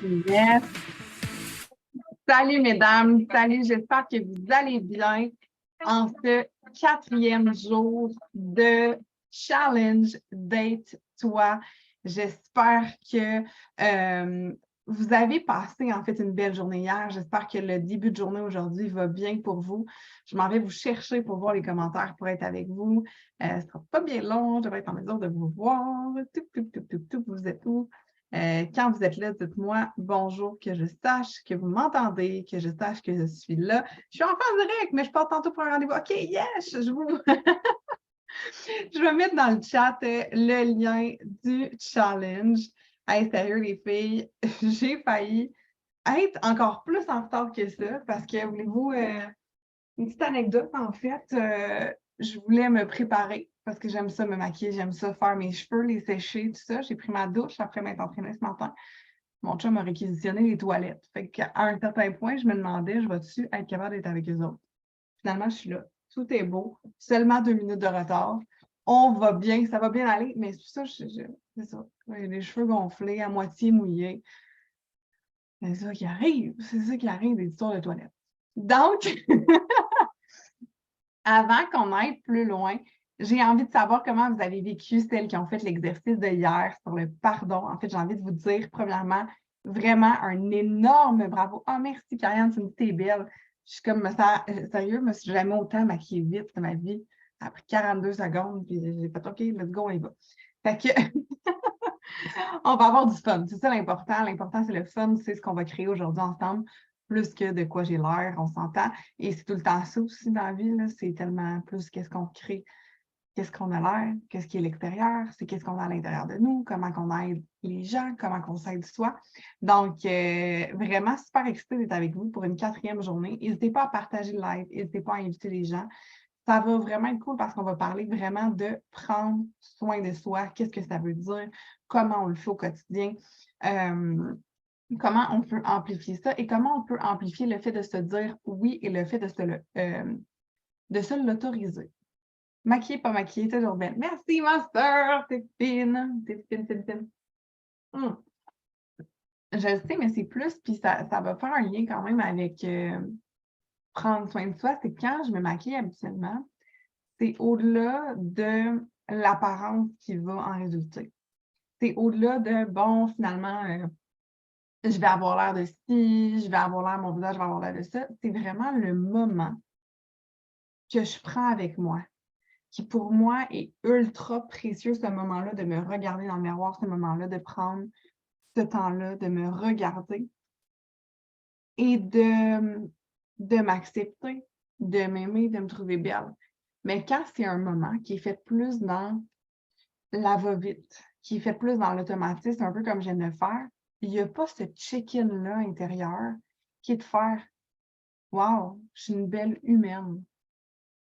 Yes. Salut mesdames, salut, j'espère que vous allez bien en ce 4e jour de Challenge Date Toi. J'espère que vous avez passé en fait une belle journée hier. J'espère que le début de journée aujourd'hui va bien pour vous. Je m'en vais vous chercher pour voir les commentaires pour être avec vous. Ce ne sera pas bien long, je vais être en mesure de vous voir. Vous êtes où? Quand vous êtes là, dites-moi bonjour, que je sache que vous m'entendez, que je sache que je suis là. Je suis en phase direct, mais je pars tantôt pour un rendez-vous. OK, yes! Je vais mettre dans le chat le lien du challenge. Hey, sérieux, les filles, j'ai failli être encore plus en retard que ça parce que, voulez-vous, une petite anecdote, en fait, je voulais me préparer parce que j'aime ça me maquiller, j'aime ça faire mes cheveux, les sécher, tout ça. J'ai pris ma douche après m'être entraînée ce matin. Mon chum m'a réquisitionné les toilettes. Fait qu'à un certain point, je me demandais, je vais-tu être capable d'être avec eux autres? Finalement, je suis là. Tout est beau. Seulement 2 minutes de retard. On va bien, ça va bien aller, mais c'est ça, c'est ça. J'ai les cheveux gonflés, à moitié mouillés. C'est ça qui arrive. C'est ça qui arrive des histoires de toilettes. Donc, avant qu'on aille plus loin, j'ai envie de savoir comment vous avez vécu celles qui ont fait l'exercice de hier sur le pardon. En fait, j'ai envie de vous dire, premièrement, vraiment un énorme bravo. Ah, merci, Karianne, tu me dis t'es belle. Je suis comme, ça, sérieux, je me suis jamais autant maquillée vite de ma vie. Ça a pris 42 secondes, puis j'ai fait OK, let's go, on y va. Fait que, on va avoir du fun. C'est ça l'important. L'important, c'est le fun. C'est ce qu'on va créer aujourd'hui ensemble, plus que de quoi j'ai l'air, on s'entend. Et c'est tout le temps ça aussi dans la vie. C'est tellement plus qu'est-ce qu'on crée, qu'est-ce qu'on a l'air, qu'est-ce qui est l'extérieur, c'est qu'est-ce qu'on a à l'intérieur de nous, comment on aide les gens, comment on s'aide soi. Donc, vraiment super excitée d'être avec vous pour une 4e journée. N'hésitez pas à partager le live, n'hésitez pas à inviter les gens. Ça va vraiment être cool parce qu'on va parler vraiment de prendre soin de soi, qu'est-ce que ça veut dire, comment on le fait au quotidien, comment on peut amplifier ça et comment on peut amplifier le fait de se dire oui et le fait de se l'autoriser. Maquillée, pas maquillée, toujours belle. Merci, ma soeur, t'es fine, t'es fine, fine, fine. Je le sais, mais c'est plus, puis ça va faire un lien quand même avec prendre soin de soi. C'est quand je me maquille habituellement, c'est au-delà de l'apparence qui va en résulter. C'est au-delà de, bon, finalement, je vais avoir l'air de ci, je vais avoir l'air, mon visage va avoir l'air de ça. C'est vraiment le moment que je prends avec moi, qui pour moi est ultra précieux, ce moment-là, de me regarder dans le miroir, ce moment-là, de prendre ce temps-là, de me regarder et de m'accepter, de m'aimer, de me trouver belle. Mais quand c'est un moment qui est fait plus dans la va-vite, qui est fait plus dans l'automatisme, un peu comme je viens de le faire, il n'y a pas ce check-in-là intérieur qui est de faire « Wow, je suis une belle humaine.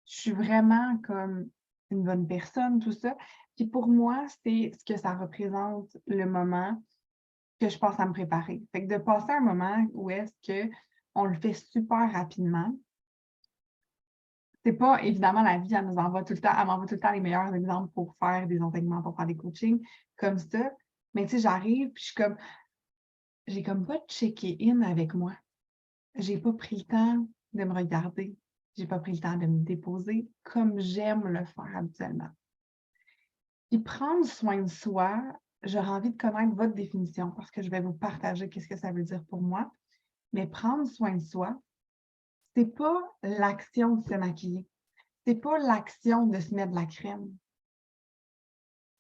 Je suis vraiment comme une bonne personne, tout ça. » Puis pour moi, c'est ce que ça représente le moment que je passe à me préparer. Fait que de passer un moment où est-ce qu'on le fait super rapidement, c'est pas évidemment la vie, elle nous envoie tout le temps, elle m'envoie tout le temps les meilleurs exemples pour faire des enseignements, pour faire des coachings comme ça. Mais tu sais, j'arrive, puis je suis comme, j'ai comme pas checké-in avec moi. J'ai pas pris le temps de me regarder. J'ai pas pris le temps de me déposer comme j'aime le faire habituellement. Puis prendre soin de soi, j'aurais envie de connaître votre définition parce que je vais vous partager qu'est-ce que ça veut dire pour moi. Mais prendre soin de soi, c'est pas l'action de se maquiller. C'est pas l'action de se mettre de la crème.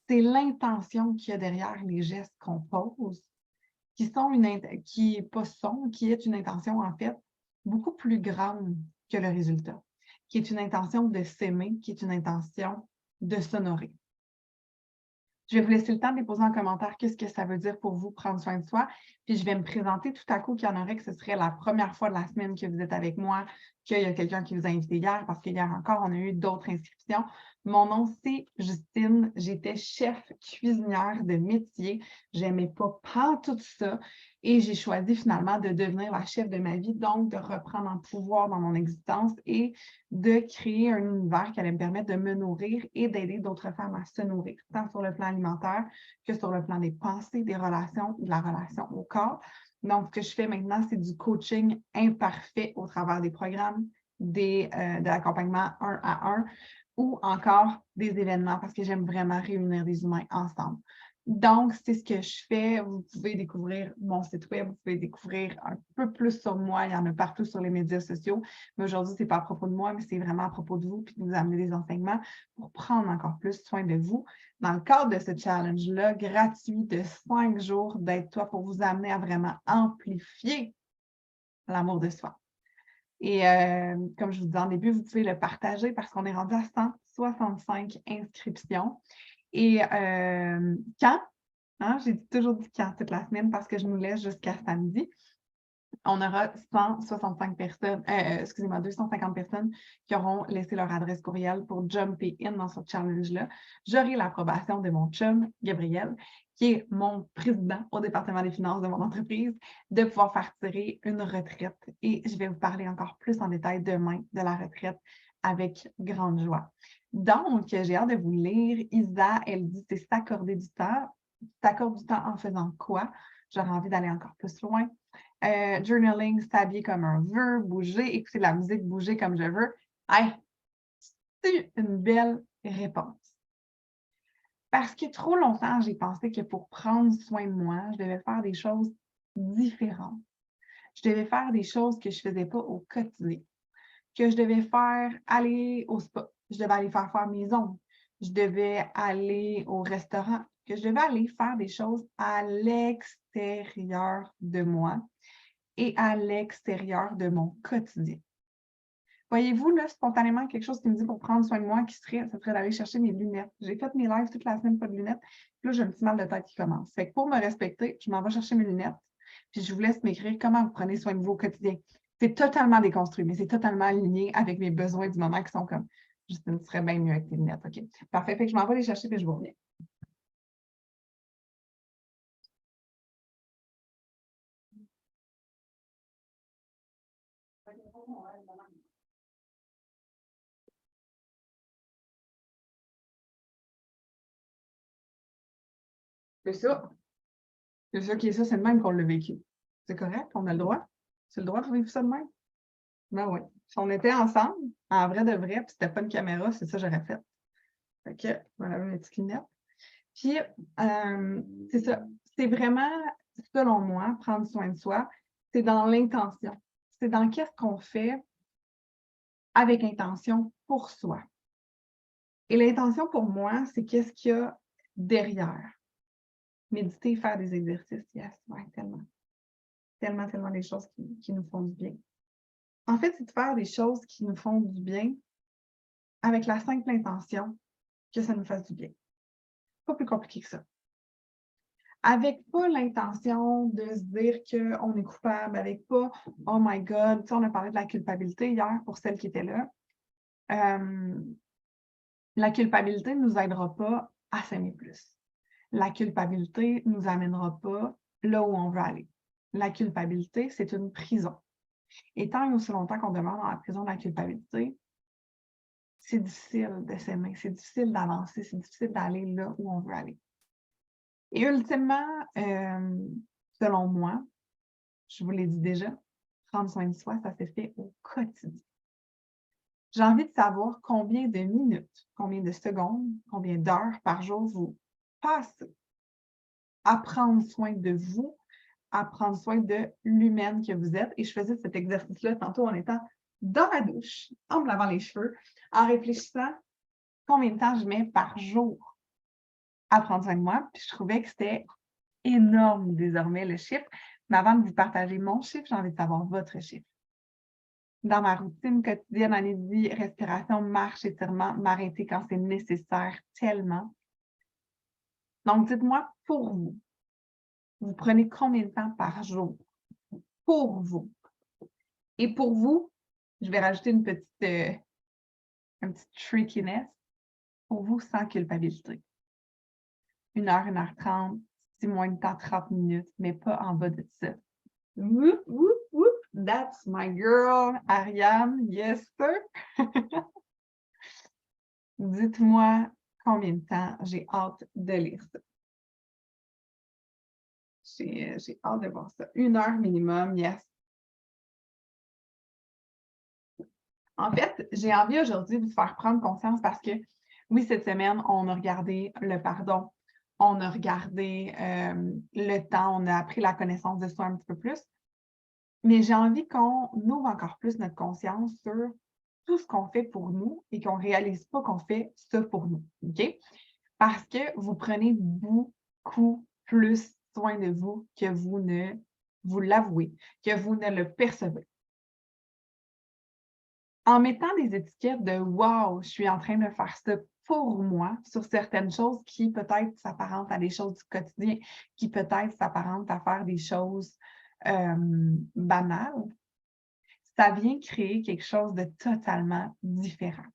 C'est l'intention qu'il y a derrière les gestes qu'on pose, qui est une intention en fait beaucoup plus grande que le résultat, qui est une intention de s'aimer, qui est une intention de s'honorer. Je vais vous laisser le temps de déposer en commentaire qu'est-ce que ça veut dire pour vous prendre soin de soi. Puis je vais me présenter tout à coup qu'il y en aurait que ce serait la première fois de la semaine que vous êtes avec moi, qu'il y a quelqu'un qui vous a invité hier, parce qu'hier encore, on a eu d'autres inscriptions. Mon nom, c'est Justine. J'étais chef cuisinière de métier. J'aimais pas tout ça. Et j'ai choisi finalement de devenir la chef de ma vie, donc de reprendre un pouvoir dans mon existence et de créer un univers qui allait me permettre de me nourrir et d'aider d'autres femmes à se nourrir, tant sur le plan alimentaire que sur le plan des pensées, des relations, de la relation au corps. Donc, ce que je fais maintenant, c'est du coaching imparfait au travers des programmes, de l'accompagnement 1 à 1 ou encore des événements parce que j'aime vraiment réunir des humains ensemble. Donc, c'est ce que je fais. Vous pouvez découvrir mon site web, vous pouvez découvrir un peu plus sur moi. Il y en a partout sur les médias sociaux. Mais aujourd'hui, ce n'est pas à propos de moi, mais c'est vraiment à propos de vous, puis de vous amener des enseignements pour prendre encore plus soin de vous. Dans le cadre de ce challenge-là, gratuit de 5 jours d'Aide-toi pour vous amener à vraiment amplifier l'amour de soi. Et comme je vous disais en début, vous pouvez le partager parce qu'on est rendu à 165 inscriptions. Et quand, hein, j'ai toujours dit quand toute la semaine parce que je nous laisse jusqu'à samedi, on aura 165 personnes, excusez-moi, 250 personnes qui auront laissé leur adresse courriel pour jumper in dans ce challenge-là. J'aurai l'approbation de mon chum, Gabriel, qui est mon président au département des finances de mon entreprise, de pouvoir faire tirer une retraite. Et je vais vous parler encore plus en détail demain de la retraite avec grande joie. Donc, j'ai hâte de vous lire. Isa, elle dit, c'est s'accorder du temps. T'accordes du temps en faisant quoi? J'aurais envie d'aller encore plus loin. Journaling, s'habiller comme un veut, bouger, écouter de la musique, bouger comme je veux. Hey, c'est une belle réponse. Parce que trop longtemps, j'ai pensé que pour prendre soin de moi, je devais faire des choses différentes. Je devais faire des choses que je ne faisais pas au quotidien. Que je devais faire aller au spa. Je devais aller faire mes ongles. Je devais aller au restaurant. Que je devais aller faire des choses à l'extérieur de moi et à l'extérieur de mon quotidien. Voyez-vous, là, spontanément, quelque chose qui me dit pour prendre soin de moi, ce serait d'aller chercher mes lunettes. J'ai fait mes lives toute la semaine, pas de lunettes. Puis là, j'ai un petit mal de tête qui commence. Fait que pour me respecter, je m'en vais chercher mes lunettes. Puis je vous laisse m'écrire comment vous prenez soin de vous au quotidien. C'est totalement déconstruit, mais c'est totalement aligné avec mes besoins du moment qui sont comme Justine, tu serais bien mieux avec tes lunettes. OK. Parfait. Fait que je m'en vais les chercher puis je vous reviens. C'est ça. C'est ça qui est ça, c'est le même qu'on l'a vécu. C'est correct, on a le droit. C'est le droit de vivre ça de même. Ben oui. Si on était ensemble, en vrai de vrai, puis c'était pas une caméra, c'est ça que j'aurais fait. Fait que, voilà, mes petites lunettes. Puis, c'est ça. C'est vraiment, selon moi, prendre soin de soi, c'est dans l'intention. C'est dans qu'est-ce qu'on fait avec intention pour soi. Et l'intention pour moi, c'est qu'est-ce qu'il y a derrière. Méditer, faire des exercices, yes, ouais, tellement. Tellement, tellement des choses qui nous font du bien. En fait, c'est de faire des choses qui nous font du bien avec la simple intention que ça nous fasse du bien. Pas plus compliqué que ça. Avec pas l'intention de se dire qu'on est coupable, avec pas « Oh my God », tu sais, on a parlé de la culpabilité hier pour celles qui étaient là. La culpabilité ne nous aidera pas à s'aimer plus. La culpabilité ne nous amènera pas là où on veut aller. La culpabilité, c'est une prison. Et tant et aussi longtemps qu'on demeure dans la prison de la culpabilité, c'est difficile de s'aimer, c'est difficile d'avancer, c'est difficile d'aller là où on veut aller. Et ultimement, selon moi, je vous l'ai dit déjà, prendre soin de soi, ça se fait au quotidien. J'ai envie de savoir combien de minutes, combien de secondes, combien d'heures par jour vous passez à prendre soin de vous, à prendre soin de l'humaine que vous êtes. Et je faisais cet exercice-là tantôt en étant dans la douche, en me lavant les cheveux, en réfléchissant combien de temps je mets par jour à prendre soin de moi. Puis je trouvais que c'était énorme désormais le chiffre. Mais avant de vous partager mon chiffre, j'ai envie de savoir votre chiffre. Dans ma routine quotidienne, allez-y, respiration, marche, étirement, m'arrêter quand c'est nécessaire, tellement. Donc, dites-moi, pour vous, vous prenez combien de temps par jour pour vous? Et pour vous, je vais rajouter un petit trickiness, pour vous, sans culpabilité. 1 heure, 1 h 30, si moins de temps, 30 minutes, mais pas en bas de ça. Whoop, whoop, whoop, that's my girl, Ariane, yes sir. Dites-moi combien de temps j'ai hâte de lire ça. J'ai hâte de voir ça. 1 heure minimum, yes. En fait, j'ai envie aujourd'hui de vous faire prendre conscience parce que, oui, cette semaine, on a regardé le pardon, on a regardé le temps, on a appris la connaissance de soi un petit peu plus, mais j'ai envie qu'on ouvre encore plus notre conscience sur tout ce qu'on fait pour nous et qu'on ne réalise pas qu'on fait ça pour nous, OK? Parce que vous prenez beaucoup plus soin de vous que vous ne vous l'avouez, que vous ne le percevez. En mettant des étiquettes de wow, je suis en train de faire ça pour moi sur certaines choses qui peut-être s'apparentent à des choses du quotidien, qui peut-être s'apparentent à faire des choses banales, ça vient créer quelque chose de totalement différent.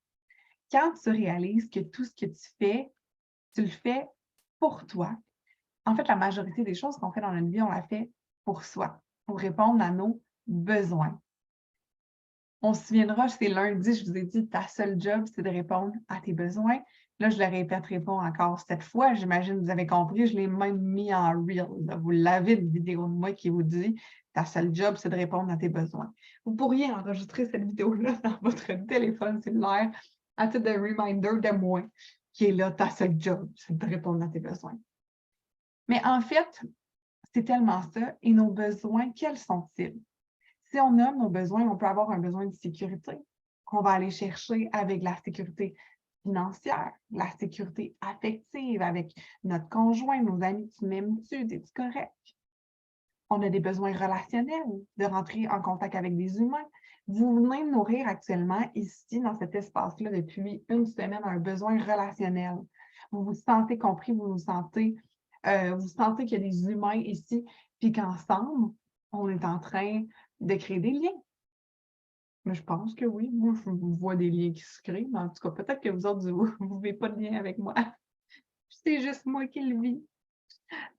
Quand tu réalises que tout ce que tu le fais pour toi. En fait, la majorité des choses qu'on fait dans notre vie, on la fait pour soi, pour répondre à nos besoins. On se souviendra, c'est lundi, je vous ai dit, ta seule job, c'est de répondre à tes besoins. Là, je le répéterai pas encore cette fois. J'imagine que vous avez compris, je l'ai même mis en reel. Là. Vous l'avez, une vidéo de moi qui vous dit, ta seule job, c'est de répondre à tes besoins. Vous pourriez enregistrer cette vidéo-là dans votre téléphone cellulaire à titre de reminder de moi, qui est là, ta seule job, c'est de répondre à tes besoins. Mais en fait, c'est tellement ça. Et nos besoins, quels sont-ils? Si on nomme nos besoins, on peut avoir un besoin de sécurité qu'on va aller chercher avec la sécurité financière, la sécurité affective avec notre conjoint, nos amis, tu m'aimes-tu, es-tu correct? On a des besoins relationnels, de rentrer en contact avec des humains. Vous venez de nourrir actuellement ici, dans cet espace-là, depuis 1 semaine, un besoin relationnel. Vous vous sentez compris, vous sentez qu'il y a des humains ici, puis qu'ensemble, on est en train de créer des liens. Mais je pense que oui. Moi, je vois des liens qui se créent, mais en tout cas, peut-être que vous autres, vous ne vivez pas de lien avec moi. C'est juste moi qui le vis.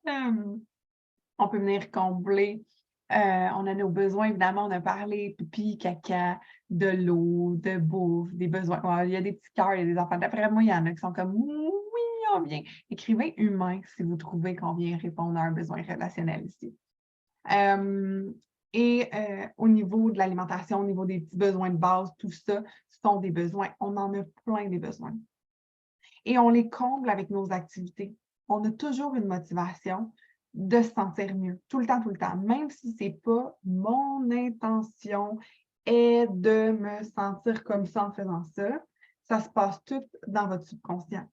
On peut venir combler. On a nos besoins, évidemment, on a parlé pipi, caca, de l'eau, de bouffe, des besoins. Ouais, il y a des petits cœurs, il y a des enfants. D'après moi, il y en a qui sont comme oui, on vient. Écrivez humain si vous trouvez qu'on vient répondre à un besoin relationnel ici. Au niveau de l'alimentation, au niveau des petits besoins de base, tout ça, ce sont des besoins. On en a plein des besoins. Et on les comble avec nos activités. On a toujours une motivation de se sentir mieux, tout le temps, même si ce n'est pas mon intention est de me sentir comme ça en faisant ça. Ça se passe tout dans votre subconscient.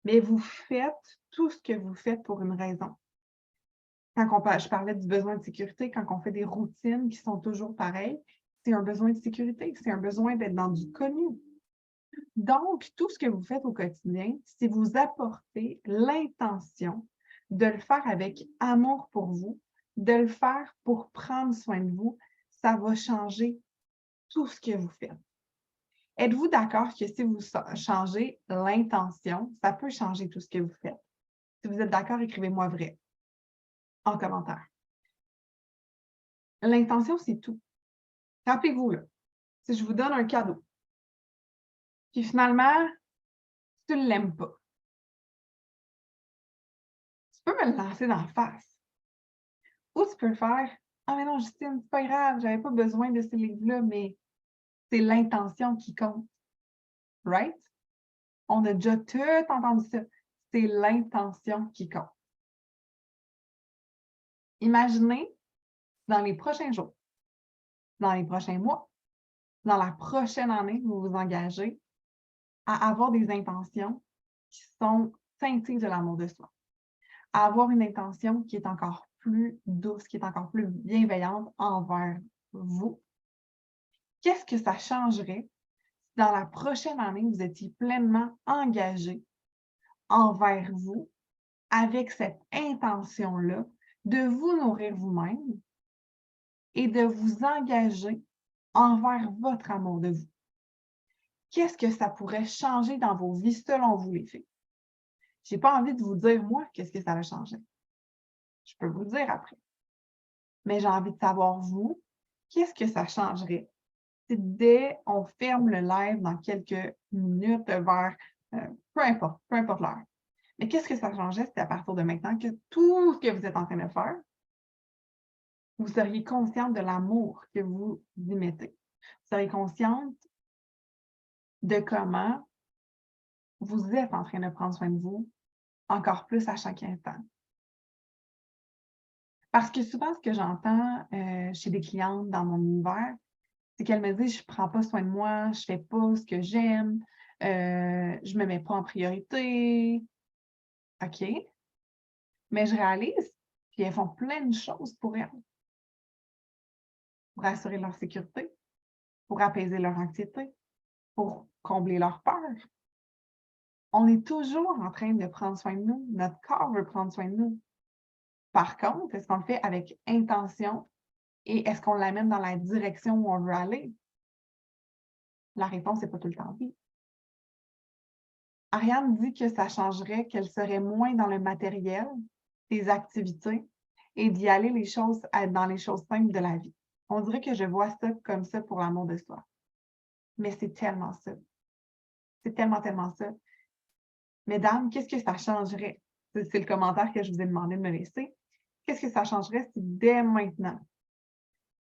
Mais vous faites tout ce que vous faites pour une raison. Je parlais du besoin de sécurité, quand on fait des routines qui sont toujours pareilles, c'est un besoin de sécurité, c'est un besoin d'être dans du connu. Donc, tout ce que vous faites au quotidien, si vous apportez l'intention de le faire avec amour pour vous, de le faire pour prendre soin de vous, ça va changer tout ce que vous faites. Êtes-vous d'accord que si vous changez l'intention, ça peut changer tout ce que vous faites? Si vous êtes d'accord, écrivez-moi vrai en commentaire. L'intention, c'est tout. Rappelez-vous, là, si je vous donne un cadeau, puis finalement, tu ne l'aimes pas, tu peux me le lancer dans la face. Ou tu peux le faire, ah mais non, Justine, c'est pas grave, j'avais pas besoin de ce livre-là, mais c'est l'intention qui compte. Right? On a déjà tout entendu ça. C'est l'intention qui compte. Imaginez, dans les prochains jours, dans les prochains mois, dans la prochaine année, vous vous engagez à avoir des intentions qui sont teintées de l'amour de soi. À avoir une intention qui est encore plus douce, qui est encore plus bienveillante envers vous. Qu'est-ce que ça changerait si dans la prochaine année, vous étiez pleinement engagé envers vous avec cette intention-là de vous nourrir vous-même et de vous engager envers votre amour de vous? Qu'est-ce que ça pourrait changer dans vos vies selon vous, les filles? Je n'ai pas envie de vous dire, moi, qu'est-ce que ça va changer. Je peux vous le dire après. Mais j'ai envie de savoir, vous, qu'est-ce que ça changerait si dès on ferme le live dans quelques minutes vers peu importe l'heure, Mais qu'est-ce que ça changeait? C'est à partir de maintenant que tout ce que vous êtes en train de faire, vous seriez consciente de l'amour que vous y mettez. Vous seriez consciente de comment vous êtes en train de prendre soin de vous encore plus à chaque instant. Parce que souvent, ce que j'entends chez des clientes dans mon univers, c'est qu'elles me disent: «Je ne prends pas soin de moi, je ne fais pas ce que j'aime, je ne me mets pas en priorité». OK, mais je réalise qu'elles font plein de choses pour elles, pour assurer leur sécurité, pour apaiser leur anxiété, pour combler leur peur. On est toujours en train de prendre soin de nous. Notre corps veut prendre soin de nous. Par contre, est-ce qu'on le fait avec intention et est-ce qu'on l'amène dans la direction où on veut aller? La réponse n'est pas tout le temps oui. Ariane dit que ça changerait, qu'elle serait moins dans le matériel des activités et d'y aller dans les choses simples de la vie. On dirait que je vois ça comme ça pour l'amour de soi. Mais c'est tellement ça. C'est tellement, tellement ça. Mesdames, qu'est-ce que ça changerait? C'est le commentaire que je vous ai demandé de me laisser. Qu'est-ce que ça changerait si dès maintenant,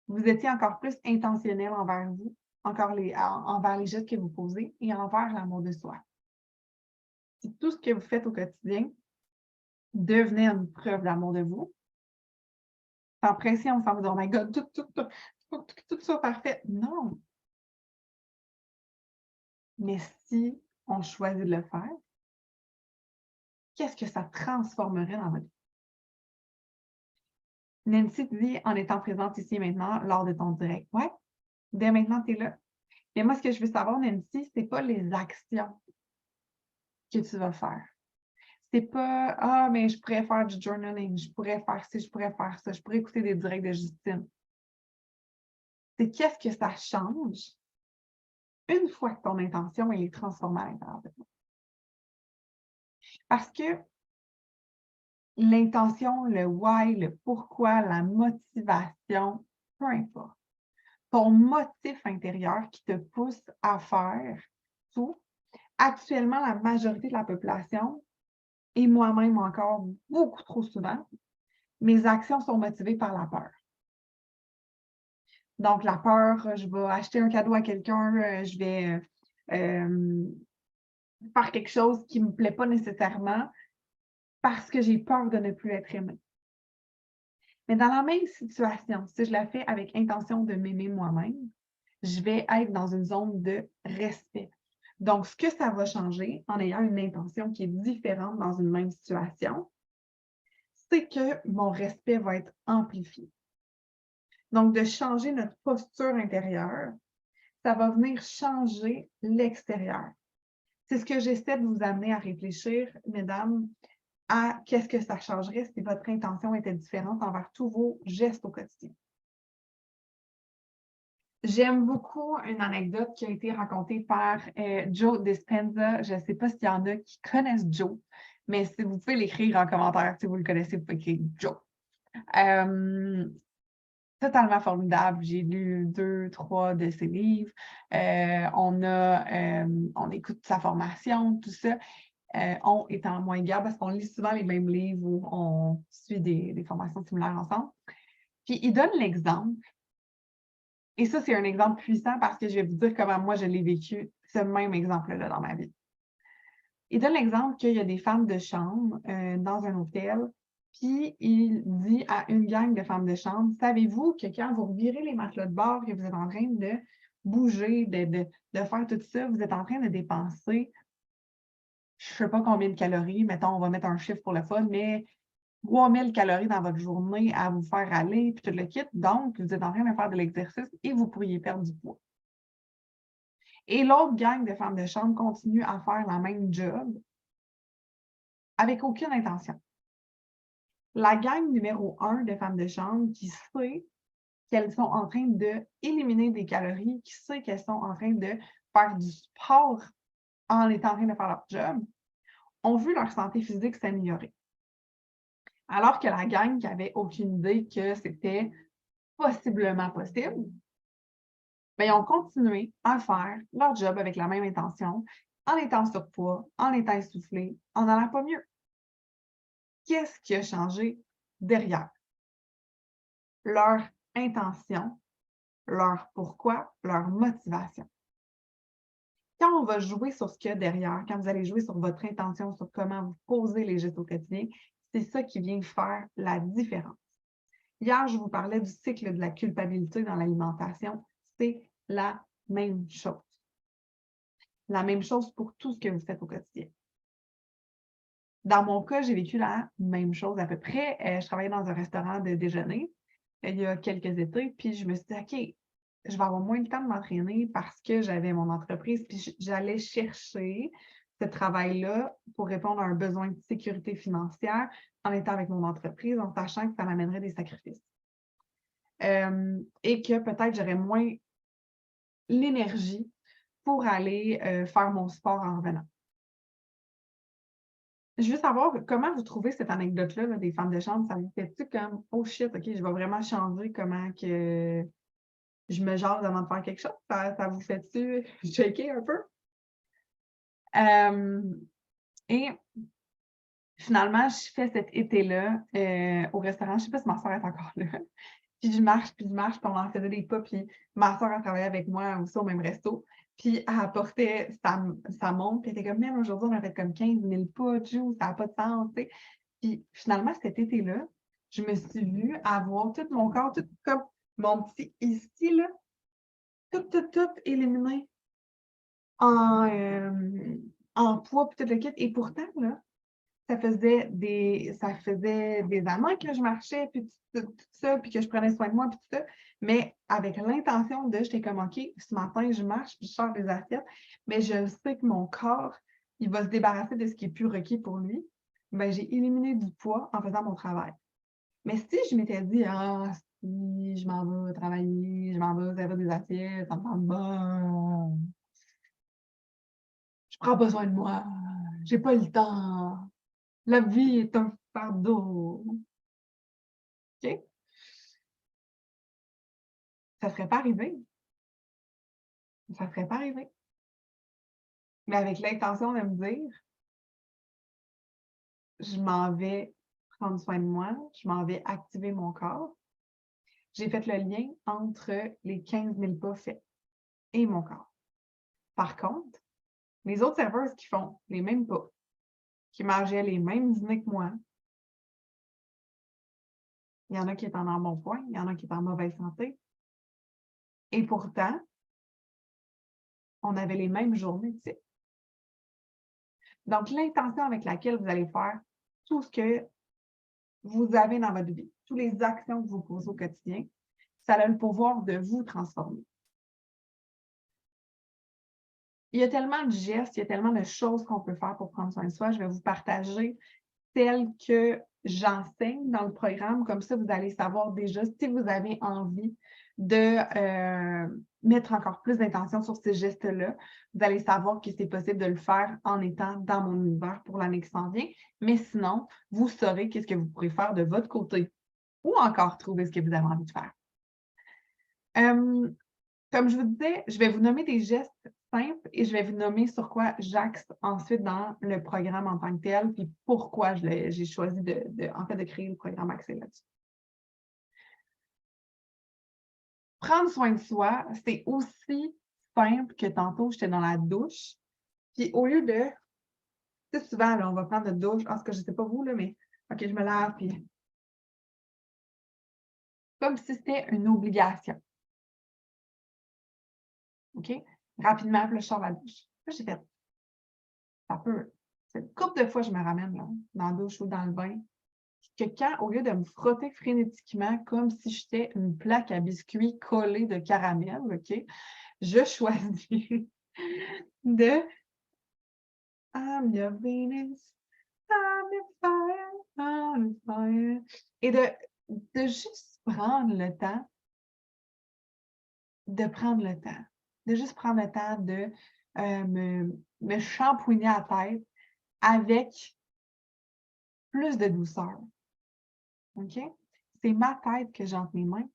vous étiez encore plus intentionnel envers vous, envers les gestes que vous posez et envers l'amour de soi? Si tout ce que vous faites au quotidien devenait une preuve d'amour de vous, sans pression, sans vous dire: «Oh my God, tout soit parfait». Non! Mais si on choisit de le faire, qu'est-ce que ça transformerait dans votre vie? Nancy dit: «En étant présente ici et maintenant lors de ton direct». Ouais, dès maintenant, tu es là. Mais moi, ce que je veux savoir, Nancy, c'est pas les actions que tu vas faire. C'est pas: «Ah, mais je pourrais faire du journaling, je pourrais faire ci, je pourrais faire ça, je pourrais écouter des directs de Justine». C'est qu'est-ce que ça change une fois que ton intention, elle est transformée à l'intérieur de toi. Parce que l'intention, le why, le pourquoi, la motivation, peu importe. Ton motif intérieur qui te pousse à faire tout. Actuellement, la majorité de la population, et moi-même encore beaucoup trop souvent, mes actions sont motivées par la peur. Donc, la peur, je vais acheter un cadeau à quelqu'un, je vais faire quelque chose qui ne me plaît pas nécessairement parce que j'ai peur de ne plus être aimée. Mais dans la même situation, si je la fais avec intention de m'aimer moi-même, je vais être dans une zone de respect. Donc, ce que ça va changer en ayant une intention qui est différente dans une même situation, c'est que mon respect va être amplifié. Donc, de changer notre posture intérieure, ça va venir changer l'extérieur. C'est ce que j'essaie de vous amener à réfléchir, mesdames, à qu'est-ce que ça changerait si votre intention était différente envers tous vos gestes au quotidien. J'aime beaucoup une anecdote qui a été racontée par Joe Dispenza. Je ne sais pas s'il y en a qui connaissent Joe, mais si vous pouvez l'écrire en commentaire, si vous le connaissez, vous pouvez écrire Joe. Totalement formidable. J'ai lu 2, 3 de ses livres. On écoute sa formation, tout ça. On étant moins égal parce qu'on lit souvent les mêmes livres ou on suit des formations similaires ensemble. Puis il donne l'exemple. Et ça, c'est un exemple puissant parce que je vais vous dire comment moi je l'ai vécu, ce même exemple-là dans ma vie. Il donne l'exemple qu'il y a des femmes de chambre dans un hôtel, puis il dit à une gang de femmes de chambre: savez-vous que quand vous revirez les matelas de bord, que vous êtes en train de bouger, de faire tout ça, vous êtes en train de dépenser, je ne sais pas combien de calories, mettons, on va mettre un chiffre pour le fun, mais 3000 calories dans votre journée à vous faire aller, puis tout le kit. Donc, vous êtes en train de faire de l'exercice et vous pourriez perdre du poids. Et l'autre gang de femmes de chambre continue à faire la même job avec aucune intention. La gang numéro 1 de femmes de chambre qui sait qu'elles sont en train d'éliminer des calories, qui sait qu'elles sont en train de faire du sport en étant en train de faire leur job, ont vu leur santé physique s'améliorer. Alors que la gang qui n'avait aucune idée que c'était possiblement possible, bien, ils ont continué à faire leur job avec la même intention, en étant surpoids, en étant essoufflés, en n'allant pas mieux. qu'est-ce qui a changé derrière? Leur intention, leur pourquoi, leur motivation. Quand on va jouer sur ce qu'il y a derrière, quand vous allez jouer sur votre intention, sur comment vous posez les gestes au quotidien, c'est ça qui vient faire la différence. Hier, je vous parlais du cycle de la culpabilité dans l'alimentation. C'est la même chose. La même chose pour tout ce que vous faites au quotidien. Dans mon cas, j'ai vécu la même chose à peu près. Je travaillais dans un restaurant de déjeuner il y a quelques étés, puis je me suis dit, OK, je vais avoir moins le temps de m'entraîner parce que j'avais mon entreprise, puis j'allais chercher ce travail-là pour répondre à un besoin de sécurité financière en étant avec mon entreprise, en sachant que ça m'amènerait des sacrifices. Et que peut-être j'aurais moins l'énergie pour aller faire mon sport en revenant. Je veux savoir comment vous trouvez cette anecdote-là là, des femmes de chambre. Ça vous fait-tu comme oh shit, OK, je vais vraiment changer comment que je me jase avant de faire quelque chose? Ça vous fait-tu shaker un peu? Et finalement, je fais cet été-là au restaurant. Je ne sais pas si ma soeur est encore là. Puis je marche, puis on en faisait des pas. Puis ma soeur a travaillé avec moi aussi au même resto. Puis elle apportait sa montre. Puis elle était comme, même aujourd'hui, on a fait comme 15 000 pas, Jou, ça n'a pas de sens, tu sais. Puis finalement, cet été-là, je me suis vue avoir tout mon corps, tout comme mon petit ici, là, tout éliminé en poids, puis tout le kit. Et pourtant, là, ça faisait des années que je marchais, puis tout ça, puis que je prenais soin de moi, puis tout ça. Mais avec l'intention j'étais comme, OK, ce matin, je marche, puis je sors des assiettes, mais je sais que mon corps, il va se débarrasser de ce qui est plus requis pour lui. Ben, j'ai éliminé du poids en faisant mon travail. Mais si je m'étais dit, ah, si je m'en vais travailler, je m'en vais servir des assiettes, ça me tente pas, je prends pas soin de moi, j'ai pas le temps, la vie est un fardeau. OK? Ça ne serait pas arrivé. Ça ne serait pas arrivé. Mais avec l'intention de me dire, je m'en vais prendre soin de moi, je m'en vais activer mon corps. J'ai fait le lien entre les 15 000 pas faits et mon corps. Par contre, les autres serveuses qui font les mêmes pas, qui mangeaient les mêmes dîners que moi, il y en a qui est en embonpoint, il y en a qui est en mauvaise santé. Et pourtant, on avait les mêmes journées de cycle. Donc, l'intention avec laquelle vous allez faire tout ce que vous avez dans votre vie, toutes les actions que vous posez au quotidien, ça a le pouvoir de vous transformer. Il y a tellement de gestes, il y a tellement de choses qu'on peut faire pour prendre soin de soi. Je vais vous partager celles que j'enseigne dans le programme. Comme ça, vous allez savoir déjà si vous avez envie de mettre encore plus d'intention sur ces gestes-là. Vous allez savoir que c'est possible de le faire en étant dans mon univers pour l'année qui s'en vient. Mais sinon, vous saurez qu'est-ce que vous pourrez faire de votre côté ou encore trouver ce que vous avez envie de faire. Comme je vous disais, je vais vous nommer des gestes simples et je vais vous nommer sur quoi j'axe ensuite dans le programme en tant que tel, puis pourquoi j'ai choisi de créer le programme axé là-dessus. Prendre soin de soi, c'est aussi simple que tantôt, j'étais dans la douche, puis au lieu de, tu sais, souvent, là, on va prendre notre douche, en tout cas, je ne sais pas vous, là, mais OK, je me lave, puis comme si c'était une obligation. OK? Rapidement, puis là, je sors de la douche. Là, j'ai fait, ça peut. C'est une couple de fois, je me ramène là, dans la douche ou dans le bain. Que quand, au lieu de me frotter frénétiquement comme si j'étais une plaque à biscuits collée de caramel, OK, je choisis de I'm your Venus, I'm your fire, I'm your fire. Et de juste prendre le temps, de prendre le temps, de juste prendre le temps de me shampouiner la tête avec plus de douceur. OK? C'est ma tête que j'ai entre mes mains.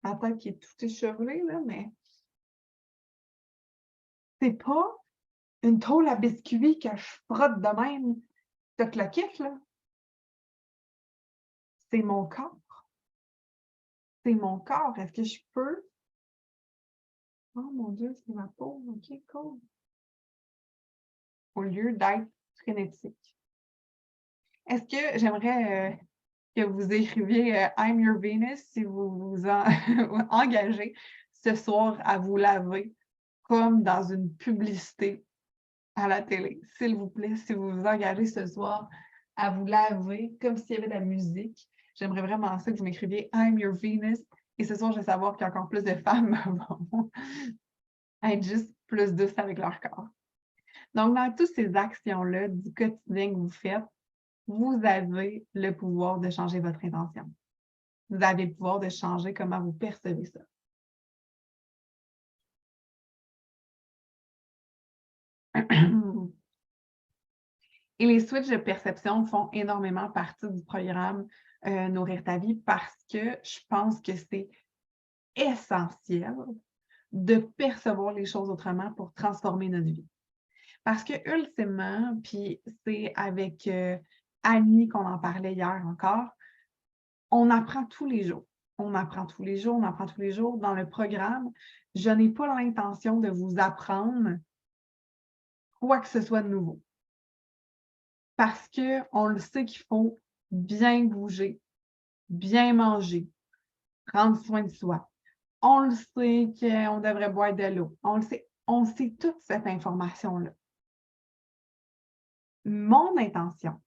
Ma tête qui est tout échevelée, là, mais c'est pas une tôle à biscuits que je frotte de même. T'as le kiff, là? c'est mon corps. C'est mon corps. Est-ce que je peux? Oh mon Dieu, c'est ma peau. OK, cool. Au lieu d'être frénétique. Est-ce que j'aimerais que vous écriviez I'm your Venus si vous vous engagez ce soir à vous laver comme dans une publicité à la télé. S'il vous plaît, si vous vous engagez ce soir à vous laver comme s'il y avait de la musique, j'aimerais vraiment ça que vous m'écriviez I'm your Venus. Et ce soir, je vais savoir qu'il y a encore plus de femmes vont être juste plus douces avec leur corps. Donc, dans toutes ces actions-là du quotidien que vous faites, vous avez le pouvoir de changer votre intention. Vous avez le pouvoir de changer comment vous percevez ça. Et les switches de perception font énormément partie du programme Nourrir ta vie parce que je pense que c'est essentiel de percevoir les choses autrement pour transformer notre vie. Parce que ultimement, puis c'est avec Annie qu'on en parlait hier encore, on apprend tous les jours. On apprend tous les jours, on apprend tous les jours. Dans le programme, je n'ai pas l'intention de vous apprendre quoi que ce soit de nouveau. Parce qu'on le sait qu'il faut bien bouger, bien manger, prendre soin de soi. On le sait qu'on devrait boire de l'eau. On sait toute cette information-là. Mon intention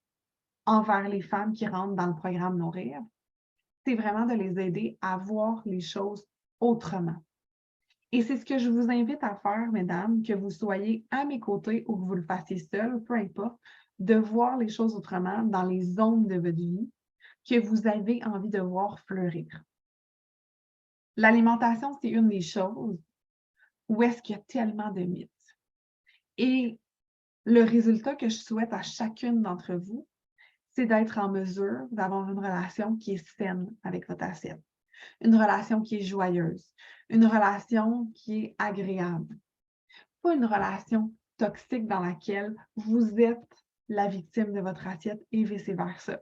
envers les femmes qui rentrent dans le programme Nourrir, c'est vraiment de les aider à voir les choses autrement. Et c'est ce que je vous invite à faire, mesdames, que vous soyez à mes côtés ou que vous le fassiez seul, peu importe, de voir les choses autrement dans les zones de votre vie que vous avez envie de voir fleurir. L'alimentation, c'est une des choses où est-ce qu'il y a tellement de mythes. Et le résultat que je souhaite à chacune d'entre vous, c'est d'être en mesure d'avoir une relation qui est saine avec votre assiette, une relation qui est joyeuse, une relation qui est agréable, pas une relation toxique dans laquelle vous êtes la victime de votre assiette et vice-versa.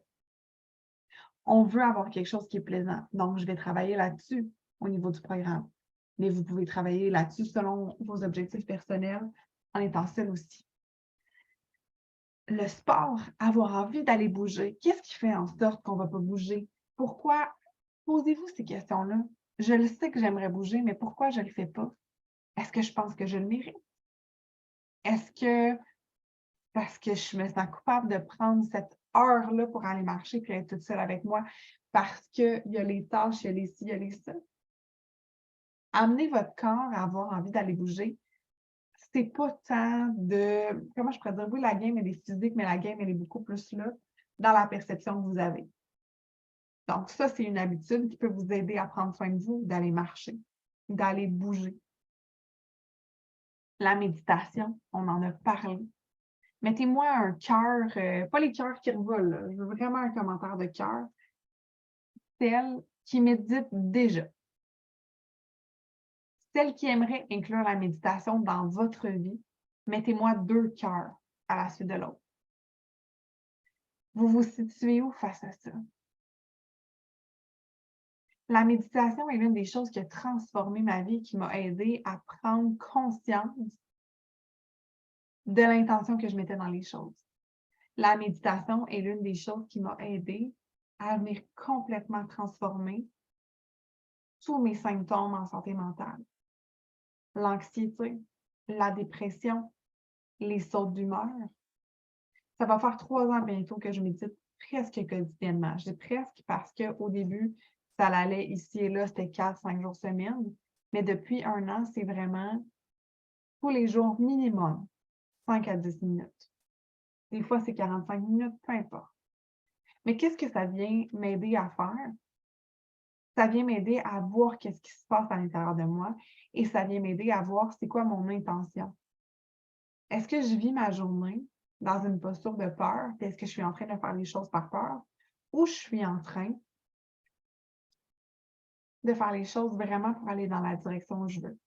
On veut avoir quelque chose qui est plaisant, donc je vais travailler là-dessus au niveau du programme. Mais vous pouvez travailler là-dessus selon vos objectifs personnels en étant seul aussi. Le sport, avoir envie d'aller bouger, qu'est-ce qui fait en sorte qu'on ne va pas bouger? Pourquoi? Posez-vous ces questions-là. Je le sais que j'aimerais bouger, mais pourquoi je ne le fais pas? Est-ce que je pense que je le mérite? Est-ce que parce que je me sens coupable de prendre cette heure-là pour aller marcher et être toute seule avec moi parce qu'il y a les tâches, il y a les ci, il y a les ça? Amener votre corps à avoir envie d'aller bouger, c'est pas tant de, comment je pourrais dire, oui, la game, elle est physique, mais la game, elle est beaucoup plus là dans la perception que vous avez. Donc, ça, c'est une habitude qui peut vous aider à prendre soin de vous, d'aller marcher, d'aller bouger. La méditation, on en a parlé. Mettez-moi un cœur, pas les cœurs qui revolent, là. Je veux vraiment un commentaire de cœur. Celle qui médite déjà. Celle qui aimerait inclure la méditation dans votre vie, mettez-moi 2 cœurs à la suite de l'autre. Vous vous situez où face à ça? La méditation est l'une des choses qui a transformé ma vie, qui m'a aidée à prendre conscience de l'intention que je mettais dans les choses. La méditation est l'une des choses qui m'a aidée à venir complètement transformer tous mes symptômes en santé mentale. L'anxiété, la dépression, les sautes d'humeur. Ça va faire 3 ans bientôt que je médite presque quotidiennement. Je dis presque parce qu'au début, ça allait ici et là, c'était 4-5 jours semaine. Mais depuis 1 an, c'est vraiment tous les jours minimum 5 à 10 minutes. Des fois, c'est 45 minutes, peu importe. Mais qu'est-ce que ça vient m'aider à faire? Ça vient m'aider à voir qu'est-ce qui se passe à l'intérieur de moi et ça vient m'aider à voir c'est quoi mon intention. Est-ce que je vis ma journée dans une posture de peur? Est-ce que je suis en train de faire les choses par peur? Ou je suis en train de faire les choses vraiment pour aller dans la direction où je veux?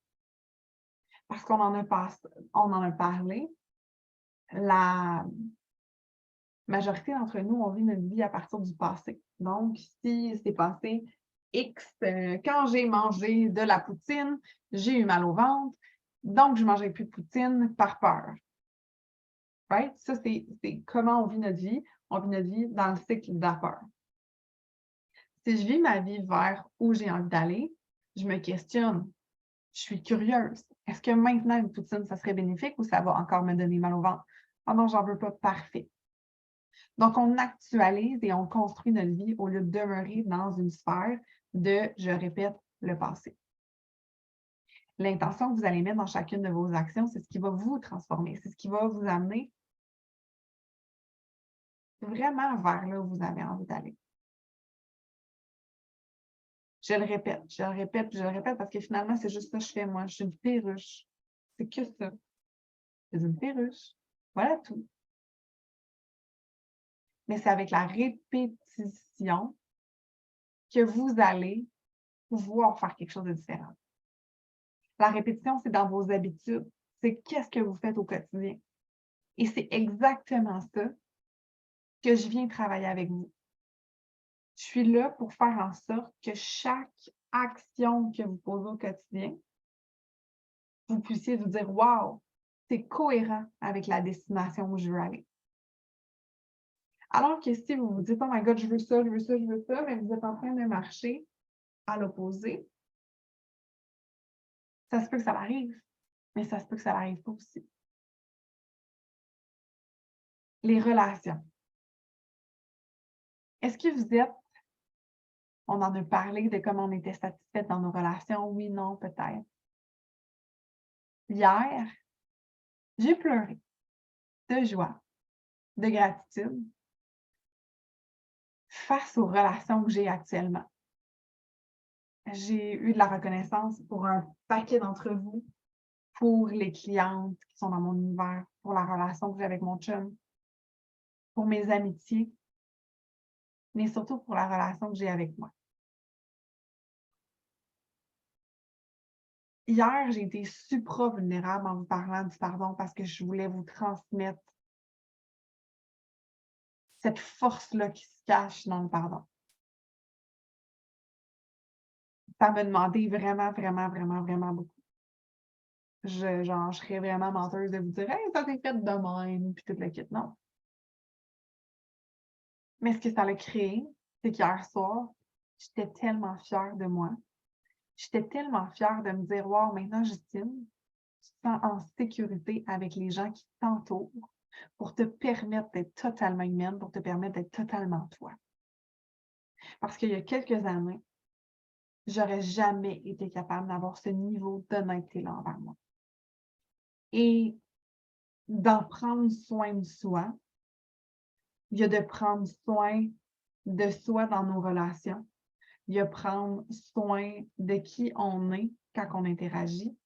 Parce qu'on en a parlé, majorité d'entre nous, on vit notre vie à partir du passé. Donc, si c'est passé X, quand j'ai mangé de la poutine, j'ai eu mal au ventre, donc je ne mangerai plus de poutine par peur. Right? Ça, c'est comment on vit notre vie. On vit notre vie dans le cycle de la peur. Si je vis ma vie vers où j'ai envie d'aller, je me questionne. Je suis curieuse. Est-ce que maintenant, une poutine, ça serait bénéfique ou ça va encore me donner mal au ventre? Ah non, j'en veux pas. Parfait. Donc, on actualise et on construit notre vie au lieu de demeurer dans une sphère de, je répète, le passé. L'intention que vous allez mettre dans chacune de vos actions, c'est ce qui va vous transformer. C'est ce qui va vous amener vraiment vers là où vous avez envie d'aller. Je le répète, je le répète, je le répète parce que finalement, c'est juste ça que je fais, moi. Je suis une perruche. C'est que ça. C'est une perruche. Voilà tout. Mais c'est avec la répétition que vous allez pouvoir faire quelque chose de différent. La répétition, c'est dans vos habitudes. C'est qu'est-ce que vous faites au quotidien. Et c'est exactement ça que je viens travailler avec vous. Je suis là pour faire en sorte que chaque action que vous posez au quotidien, vous puissiez vous dire « Wow, c'est cohérent avec la destination où je veux aller. » Alors que si vous vous dites « Oh my God, je veux ça, je veux ça, je veux ça », mais vous êtes en train de marcher à l'opposé, ça se peut que ça arrive, mais ça se peut que ça n'arrive pas aussi. Les relations. Est-ce que vous êtes, on en a parlé de comment on était satisfaite dans nos relations, oui, non, peut-être. Hier, j'ai pleuré de joie, de gratitude face aux relations que j'ai actuellement. J'ai eu de la reconnaissance pour un paquet d'entre vous, pour les clientes qui sont dans mon univers, pour la relation que j'ai avec mon chum, pour mes amitiés, mais surtout pour la relation que j'ai avec moi. Hier, j'ai été supra-vulnérable en vous parlant du pardon parce que je voulais vous transmettre cette force-là qui se cache dans le pardon. Ça m'a demandé vraiment, vraiment, vraiment, vraiment beaucoup. Je serais vraiment menteuse de vous dire « Hey, ça s'est fait de même », puis tout le kit. Non. Mais ce que ça a créé, c'est qu'hier soir, j'étais tellement fière de moi. J'étais tellement fière de me dire « Wow, maintenant, Justine, tu te sens en sécurité avec les gens qui t'entourent pour te permettre d'être totalement humaine, pour te permettre d'être totalement toi. » Parce qu'il y a quelques années, j'aurais jamais été capable d'avoir ce niveau d'honnêteté-là envers moi. Et d'en prendre soin de soi, il y a de prendre soin de soi dans nos relations. Il y a prendre soin de qui on est quand on interagit.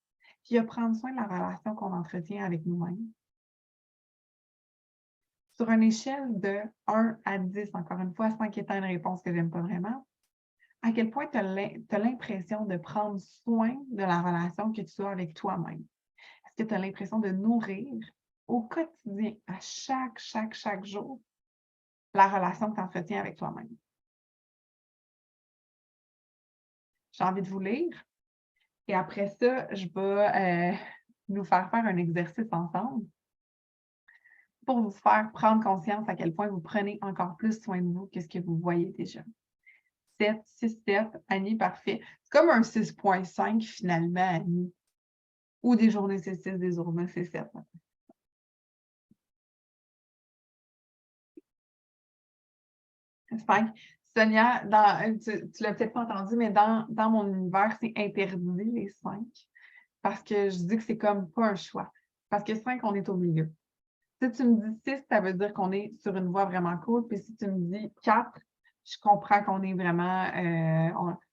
Puis il y a prendre soin de la relation qu'on entretient avec nous-mêmes. Sur une échelle de 1 à 10, encore une fois, 5 étant une réponse que je n'aime pas vraiment, à quel point tu as l'impression de prendre soin de la relation que tu as avec toi-même? Est-ce que tu as l'impression de nourrir au quotidien, à chaque jour, la relation que tu entretiens avec toi-même? J'ai envie de vous lire. Et après ça, je vais nous faire un exercice ensemble pour vous faire prendre conscience à quel point vous prenez encore plus soin de vous que ce que vous voyez déjà. 7, 6, 7, Annie, parfait. C'est comme un 6,5 finalement, Annie. Ou des journées c'est 6, des journées c'est 7. 5. Sonia, tu l'as peut-être pas entendu, mais dans mon univers, c'est interdit les 5. Parce que je dis que c'est comme pas un choix. Parce que 5, on est au milieu. Si tu me dis 6, ça veut dire qu'on est sur une voie vraiment cool. Puis si tu me dis 4, je comprends qu'on est vraiment...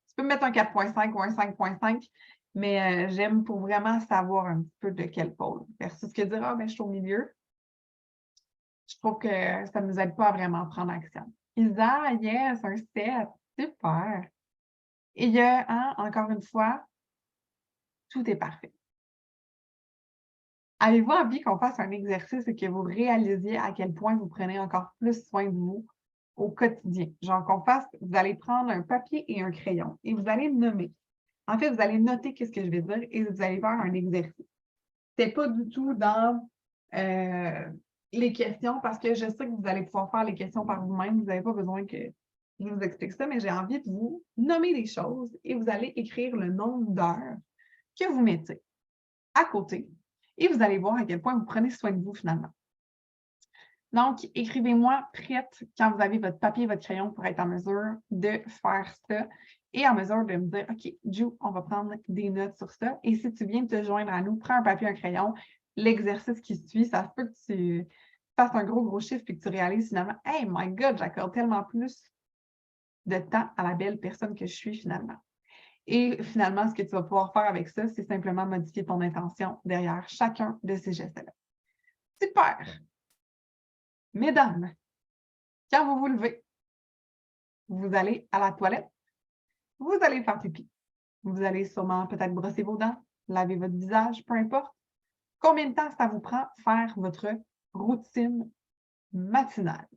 tu peux me mettre un 4,5 ou un 5,5, mais j'aime pour vraiment savoir un petit peu de quel pôle. Versus que dire « Ah, ben je suis au milieu », je trouve que ça ne nous aide pas à vraiment prendre action. Isa, yes, un 7, super. Et il y a, encore une fois, tout est parfait. Avez-vous envie qu'on fasse un exercice et que vous réalisiez à quel point vous prenez encore plus soin de vous au quotidien? Genre qu'on fasse, vous allez prendre un papier et un crayon et vous allez nommer. En fait, vous allez noter qu'est-ce que je vais dire et vous allez faire un exercice. C'est pas du tout dans les questions parce que je sais que vous allez pouvoir faire les questions par vous-même. Vous n'avez pas besoin que je vous explique ça, mais j'ai envie de vous nommer des choses et vous allez écrire le nombre d'heures que vous mettez à côté et vous allez voir à quel point vous prenez soin de vous finalement. Donc, écrivez-moi prête quand vous avez votre papier et votre crayon pour être en mesure de faire ça et en mesure de me dire, OK, Ju, on va prendre des notes sur ça. Et si tu viens de te joindre à nous, prends un papier et un crayon. L'exercice qui suit, ça se peut que tu fasses un gros chiffre et que tu réalises finalement, hey, my God, j'accorde tellement plus de temps à la belle personne que je suis finalement. Et finalement, ce que tu vas pouvoir faire avec ça, c'est simplement modifier ton intention derrière chacun de ces gestes-là. Super! Mesdames, quand vous vous levez, vous allez à la toilette, vous allez faire pipi. Vous allez sûrement peut-être brosser vos dents, laver votre visage, peu importe. Combien de temps ça vous prend faire votre routine matinale?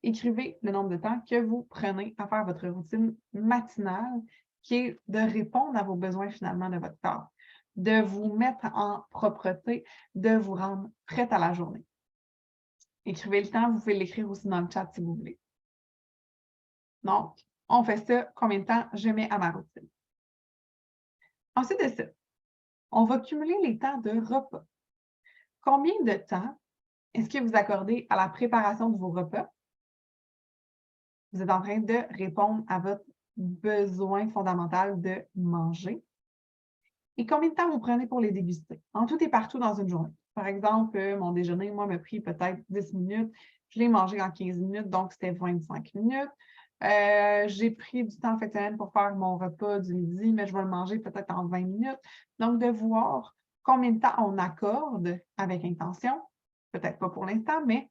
Écrivez le nombre de temps que vous prenez à faire votre routine matinale, qui est de répondre à vos besoins finalement de votre corps, de vous mettre en propreté, de vous rendre prête à la journée. Écrivez le temps, vous pouvez l'écrire aussi dans le chat si vous voulez. Donc, on fait ça, combien de temps je mets à ma routine. Ensuite de ça, on va cumuler les temps de repas. Combien de temps est-ce que vous accordez à la préparation de vos repas? Vous êtes en train de répondre à votre besoin fondamental de manger. Et combien de temps vous prenez pour les déguster? En tout et partout dans une journée. Par exemple, mon déjeuner, moi, m'a pris peut-être 10 minutes. Je l'ai mangé en 15 minutes, donc c'était 25 minutes. J'ai pris du temps en fin de semaine pour faire mon repas du midi, mais je vais le manger peut-être en 20 minutes. Donc, de voir combien de temps on accorde avec intention, peut-être pas pour l'instant, mais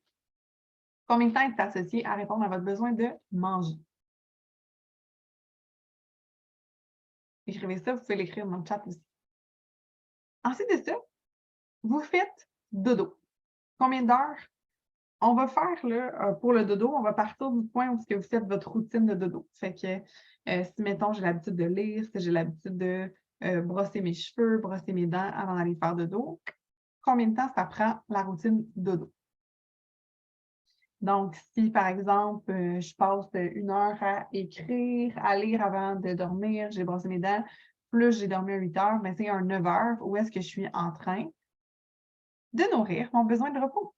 combien de temps est associé à répondre à votre besoin de manger. Écrivez ça, vous pouvez l'écrire dans le chat aussi. Ensuite de ça, vous faites dodo. Combien d'heures? On va faire, là, pour le dodo, on va partir du point où vous faites votre routine de dodo. Fait que si, mettons, j'ai l'habitude de lire, si j'ai l'habitude de brosser mes cheveux, brosser mes dents avant d'aller faire dodo, combien de temps ça prend la routine dodo? Donc, si, par exemple, je passe 1 heure à écrire, à lire avant de dormir, j'ai brossé mes dents, plus j'ai dormi à 8 heures, mais c'est un 9 heures où est-ce que je suis en train de nourrir mon besoin de repos.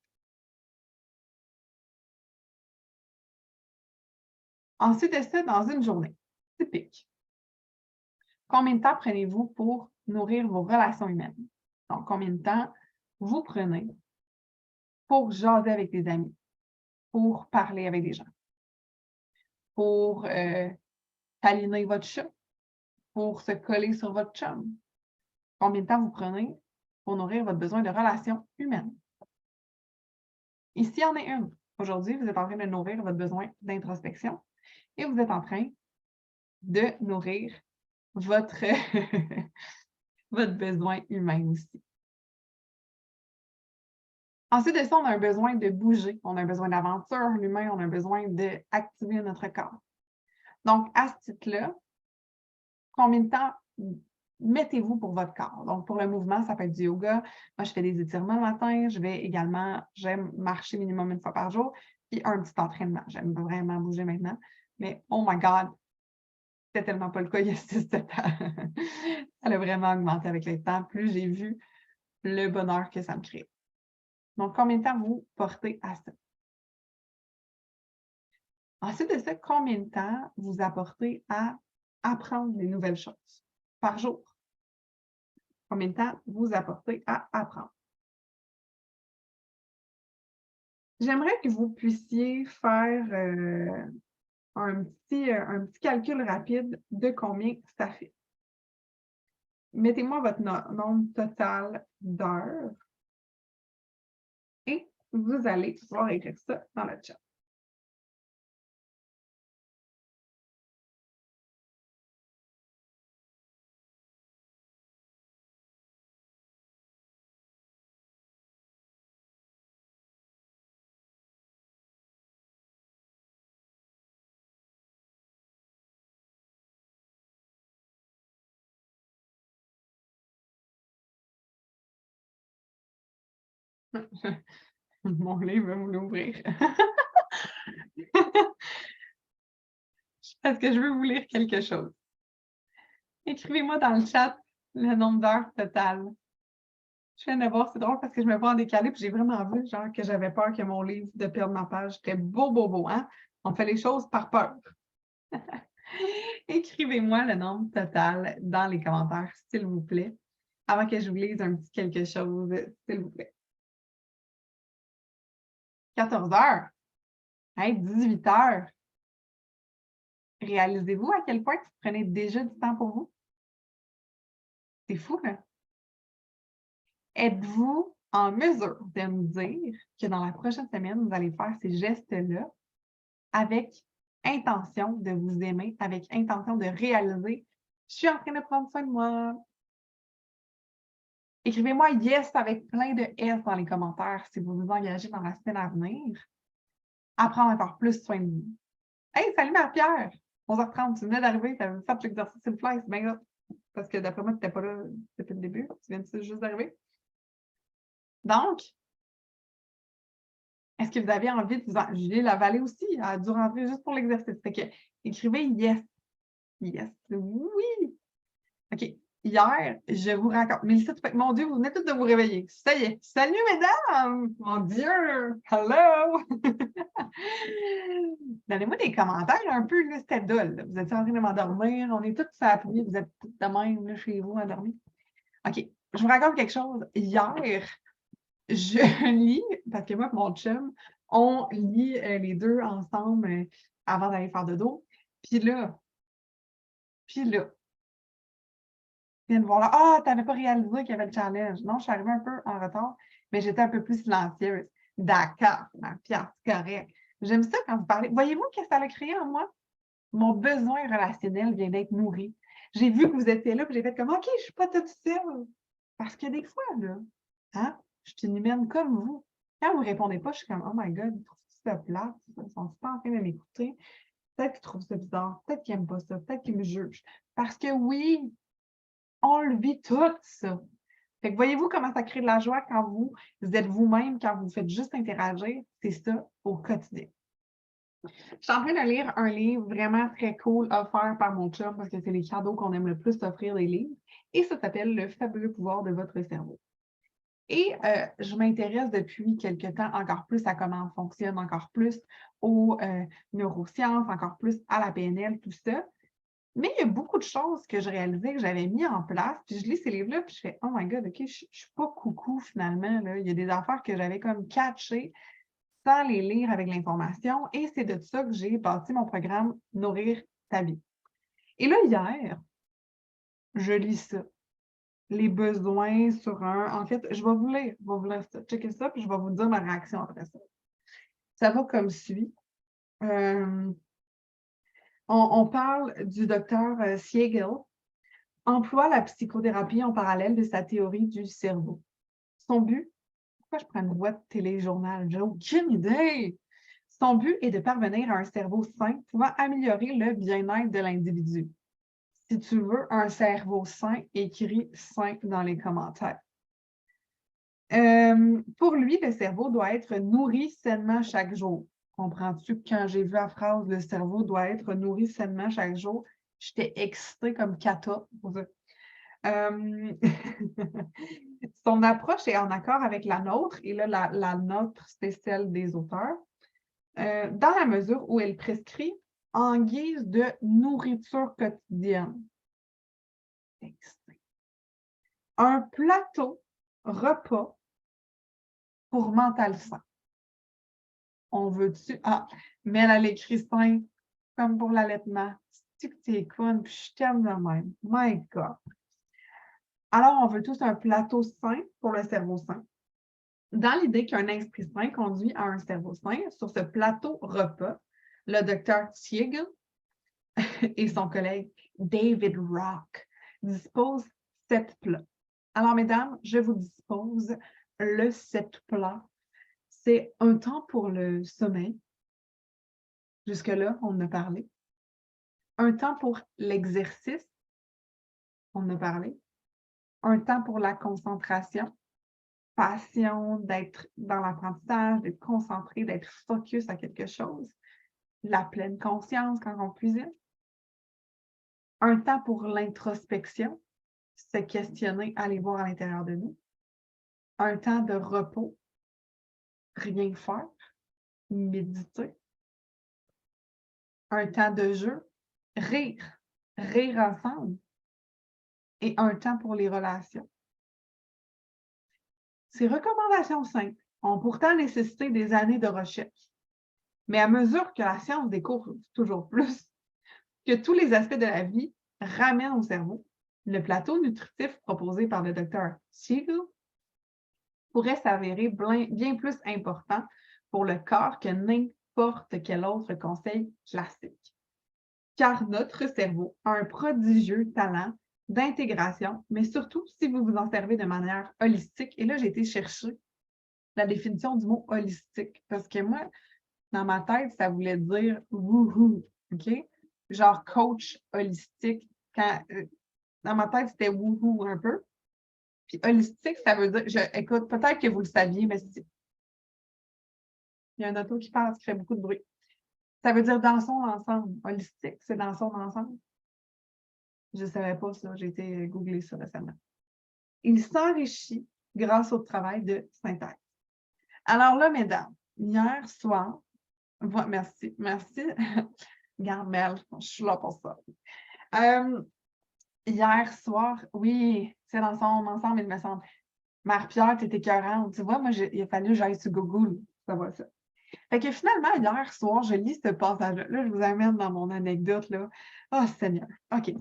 Ensuite de ça, dans une journée typique, combien de temps prenez-vous pour nourrir vos relations humaines? Donc, combien de temps vous prenez pour jaser avec des amis, pour parler avec des gens, pour câliner votre chat, pour se coller sur votre chum? Combien de temps vous prenez pour nourrir votre besoin de relations humaines? Et s'il y en a une, aujourd'hui, vous êtes en train de nourrir votre besoin d'introspection et vous êtes en train de nourrir votre, votre besoin humain aussi. Ensuite de ça, on a un besoin de bouger, on a un besoin d'aventure, l'humain, on a un besoin d'activer notre corps. Donc, à ce titre-là, combien de temps mettez-vous pour votre corps? Donc, pour le mouvement, ça peut être du yoga. Moi, je fais des étirements le matin. J'aime marcher minimum 1 fois par jour, puis un petit entraînement. J'aime vraiment bouger maintenant. Mais, oh my God, c'était tellement pas le cas il y a 6-7 ans. Ça a vraiment augmenté avec le temps. Plus j'ai vu le bonheur que ça me crée. Donc, combien de temps vous portez à ça? Ensuite de ça, combien de temps vous apportez à apprendre des nouvelles choses par jour? Combien de temps vous apportez à apprendre? J'aimerais que vous puissiez faire un petit calcul rapide de combien ça fait. Mettez-moi votre nombre total d'heures et vous allez pouvoir écrire ça dans le chat. Mon livre va vous l'ouvrir. Parce que je veux vous lire quelque chose. Écrivez-moi dans le chat le nombre d'heures totales. Je viens de voir, c'est drôle parce que je me vois en décalé, puis j'ai vraiment vu, genre, que j'avais peur que mon livre de perdre ma page. C'était beau, beau, beau, hein? On fait les choses par peur. Écrivez-moi le nombre total dans les commentaires, s'il vous plaît, avant que je vous lise un petit quelque chose, s'il vous plaît. 14 heures. Hey, 18 heures. Réalisez-vous à quel point vous prenez déjà du temps pour vous? C'est fou, là. Êtes-vous en mesure de me dire que dans la prochaine semaine, vous allez faire ces gestes-là avec intention de vous aimer, avec intention de réaliser, je suis en train de prendre soin de moi. Écrivez-moi yes avec plein de S dans les commentaires si vous vous engagez dans la semaine à venir à prendre encore plus soin de vous. Hey, salut Marie-Pierre! 11h30, tu venais d'arriver, tu avais fait l'exercice sur le fly, c'est bien là. Parce que d'après moi, tu n'étais pas là depuis le début, tu viens juste d'arriver. Donc, est-ce que vous avez envie de vous en... Julie Lavallée aussi a dû rentrer juste pour l'exercice. Fait que écrivez yes. Yes. Oui. OK. Hier, je vous raconte. Mélissa, mon Dieu, vous venez toutes de vous réveiller. Ça y est. Salut, mesdames! Mon Dieu! Hello! Donnez-moi des commentaires un peu, là, c'était dole. Là. Vous êtes en train de m'endormir. On est toutes appuyées. Vous êtes toutes de même là, chez vous endormis. OK. Je vous raconte quelque chose. Hier, je lis, parce que moi et mon chum, on lit les deux ensemble avant d'aller faire dodo. Puis là, je viens de voir là, ah, tu n'avais pas réalisé qu'il y avait le challenge. Non, je suis arrivée un peu en retard, mais j'étais un peu plus silencieuse. D'accord, ma Pierre, c'est correct. J'aime ça quand vous parlez. Voyez-vous qu'est-ce que ça a créé en moi? Mon besoin relationnel vient d'être nourri. J'ai vu que vous étiez là, puis j'ai fait comme, OK, je ne suis pas toute seule. Parce que des fois, là, hein, je suis une humaine comme vous. Quand vous ne répondez pas, je suis comme, oh my God, ils trouvent ça plate. Ils ne sont pas en train de m'écouter. Peut-être qu'ils trouvent ça bizarre. Peut-être qu'ils n'aiment pas ça. Peut-être qu'ils me jugent. Parce que oui, on le vit tout, ça. Fait que voyez-vous comment ça crée de la joie quand vous êtes vous-même, quand vous faites juste interagir? C'est ça au quotidien. Je suis en train de lire un livre vraiment très cool offert par mon chum parce que c'est les cadeaux qu'on aime le plus offrir des livres. Et ça s'appelle Le fabuleux pouvoir de votre cerveau. Et je m'intéresse depuis quelque temps encore plus à comment on fonctionne, encore plus aux neurosciences, encore plus à la PNL, tout ça. Mais il y a beaucoup de choses que je réalisais que j'avais mis en place. Puis je lis ces livres-là, puis je fais oh my God, OK, je ne suis pas coucou finalement. Là. Il y a des affaires que j'avais comme catchées sans les lire avec l'information. Et c'est de ça que j'ai bâti mon programme Nourrir ta vie. Et là, hier, je lis ça. Les besoins sur un. En fait, je vais vous lire ça. Checkez ça, puis je vais vous dire ma réaction après ça. Ça va comme suit. On parle du docteur Siegel, emploie la psychothérapie en parallèle de sa théorie du cerveau. Son but, pourquoi je prends une voix de téléjournal? J'ai aucune idée. Son but est de parvenir à un cerveau sain pouvant améliorer le bien-être de l'individu. Si tu veux un cerveau sain, écris sain dans les commentaires. Pour lui, le cerveau doit être nourri sainement chaque jour. Comprends-tu que quand j'ai vu la phrase « le cerveau doit être nourri sainement chaque jour », j'étais excitée comme Kata. Son approche est en accord avec la nôtre, et là, la nôtre, c'est celle des auteurs, dans la mesure où elle prescrit en guise de nourriture quotidienne. Un plateau repas pour mental sain. On veut-tu... Ah, mais elle a écrit sain comme pour l'allaitement. C'est que tu es conne, puis je t'aime de même. My God. Alors, on veut tous un plateau sain pour le cerveau sain. Dans l'idée qu'un esprit sain conduit à un cerveau sain, sur ce plateau repas, le docteur Siegel et son collègue David Rock disposent 7 plats. Alors, mesdames, je vous dispose le 7 plats. C'est un temps pour le sommeil. Jusque-là, on en a parlé. Un temps pour l'exercice. On en a parlé. Un temps pour la concentration. passion, d'être dans l'apprentissage, d'être concentré, d'être focus à quelque chose. La pleine conscience quand on cuisine. Un temps pour l'introspection, se questionner, aller voir à l'intérieur de nous. Un temps de repos, rien faire, méditer. Un temps de jeu, rire ensemble. Et un temps pour les relations. Ces recommandations simples ont pourtant nécessité des années de recherche. Mais à mesure que la science découvre toujours plus, que tous les aspects de la vie ramènent au cerveau, le plateau nutritif proposé par le docteur Siegel pourrait s'avérer bien plus important pour le corps que n'importe quel autre conseil classique. Car notre cerveau a un prodigieux talent d'intégration, mais surtout si vous vous en servez de manière holistique. Et là, j'ai été chercher la définition du mot holistique, parce que moi, dans ma tête, ça voulait dire wouhou, OK? Genre coach holistique. Dans ma tête, c'était wouhou un peu. Puis holistique, ça veut dire, écoute, peut-être que vous le saviez, mais il y a un auto qui passe, qui fait beaucoup de bruit. Ça veut dire dans son ensemble. Holistique, c'est dans son ensemble. Je ne savais pas ça, j'ai été googler ça récemment. Il s'enrichit grâce au travail de synthèse. Alors là, mesdames, hier soir, merci. Garde Mel, je suis là pour ça. Hier soir, oui, c'est dans son ensemble, il me semble. Mère-Pierre, t'es écœurante. Tu vois, moi, il a fallu que j'aille sur Google. Ça va, ça. Fait que finalement, hier soir, je lis ce passage-là. Là, je vous amène dans mon anecdote, là. Oh, Seigneur. OK.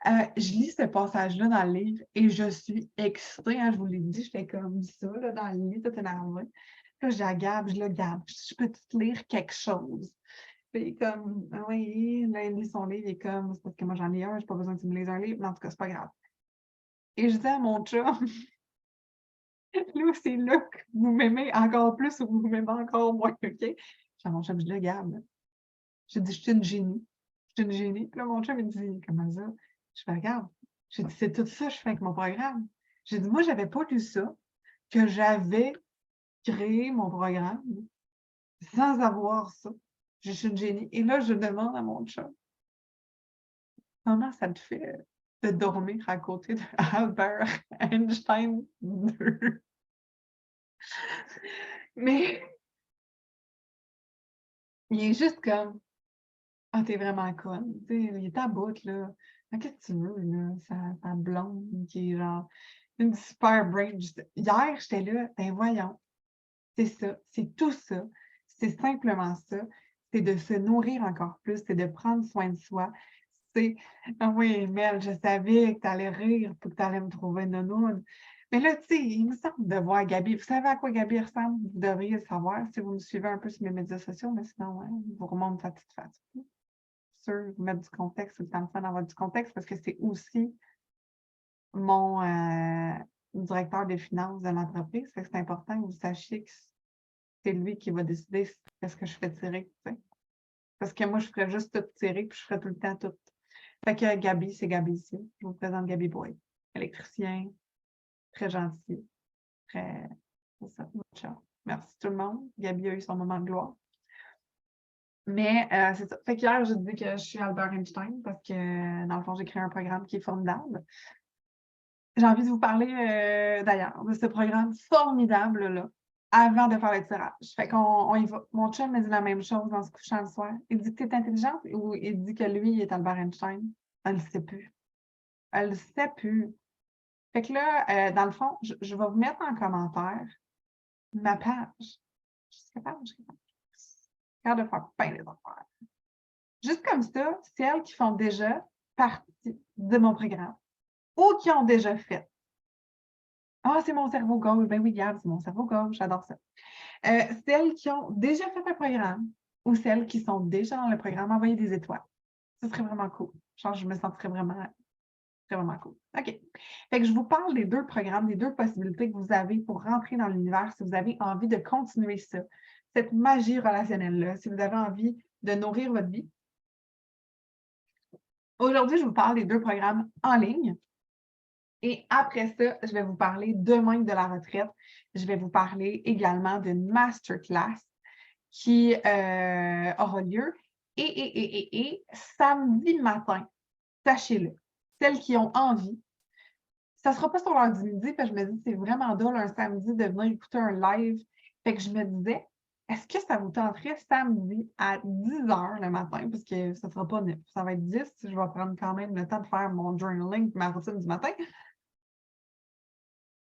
Je lis ce passage-là dans le livre et je suis excitée. Hein, je vous l'ai dit, j'étais comme ça, là, dans le lit, tout énervé. Là, je le Gab, je peux te lire quelque chose. Puis comme, ah oui, là, il lit son livre, il est comme, c'est parce que moi, j'en ai un, j'ai pas besoin que tu me lises un livre. Mais en tout cas, c'est pas grave. Et je dis à mon chum, là, c'est là que vous m'aimez encore plus ou vous m'aimez encore moins, OK? J'ai à mon chum, je le garde. J'ai dit, je suis une génie. Je suis une génie. Puis là, mon chum, il me dit, comment ça? Je fais, regarde. J'ai dit, c'est tout ça que je fais avec mon programme. J'ai dit, moi, j'avais pas lu ça, que j'avais créé mon programme sans avoir ça. Je suis une génie. Et là, je demande à mon chum, comment ça te fait de dormir à côté d'Albert Einstein 2? Mais il est juste comme, ah, t'es vraiment conne. Tu sais, il est à bout, là. Mais qu'est-ce que tu veux, là? Sa blonde qui est genre une super brain. Hier, j'étais là, ben voyons. C'est ça, c'est tout ça. C'est simplement ça. C'est de se nourrir encore plus, c'est de prendre soin de soi. C'est, ah oui, Mel, je savais que tu allais rire pour que tu allais me trouver nounoune. Mais là, tu sais, il me semble de voir Gabi. Vous savez à quoi Gabi ressemble? Vous devriez le savoir si vous me suivez un peu sur mes médias sociaux, mais sinon, ouais, je vous remonte sa petite face. Sûr, vous mettre du contexte, c'est le temps de faire d'avoir du contexte parce que c'est aussi mon directeur des finances de l'entreprise. C'est important que vous sachiez que c'est lui qui va décider ce que je fais tirer. Tu sais. Parce que moi, je ferais juste tout tirer puis je ferais tout le temps tout. Fait que Gabi, c'est Gabi ici. Je vous présente Gabi Boy. Électricien, très gentil, très. C'est ça, ciao. Merci tout le monde. Gabi a eu son moment de gloire. Mais c'est ça. Fait qu'hier, je dis que je suis Albert Einstein parce que, dans le fond, j'ai créé un programme qui est formidable. J'ai envie de vous parler, d'ailleurs, de ce programme formidable-là, avant de faire le tirage. Fait qu'on y va. Mon chum me dit la même chose en se couchant le soir. Il dit que tu es intelligente ou il dit que lui, il est Albert Einstein? Elle ne le sait plus. Elle ne le sait plus. Fait que là, dans le fond, je vais vous mettre en commentaire ma page. Je suis capable, de faire plein les affaires. Juste comme ça, celles qui font déjà partie de mon programme ou qui ont déjà fait. Ah, c'est mon cerveau gauche. Ben oui, Gab, c'est mon cerveau gauche. J'adore ça. Celles qui ont déjà fait un programme ou celles qui sont déjà dans le programme, envoyez des étoiles. Ce serait vraiment cool. Genre, je me sentirais vraiment cool. OK. Fait que je vous parle des deux programmes, des deux possibilités que vous avez pour rentrer dans l'univers si vous avez envie de continuer ça, cette magie relationnelle-là, si vous avez envie de nourrir votre vie. Aujourd'hui, je vous parle des deux programmes en ligne Et après ça, je vais vous parler demain de la retraite. Je vais vous parler également d'une masterclass qui aura lieu. Et samedi matin, sachez-le, celles qui ont envie, ça ne sera pas sur l'heure du midi, parce que je me dis c'est vraiment drôle un samedi de venir écouter un live. Fait que je me disais, est-ce que ça vous tenterait samedi à 10h le matin, parce que ça ne sera pas 9, ça va être 10, je vais prendre quand même le temps de faire mon journaling, ma routine du matin.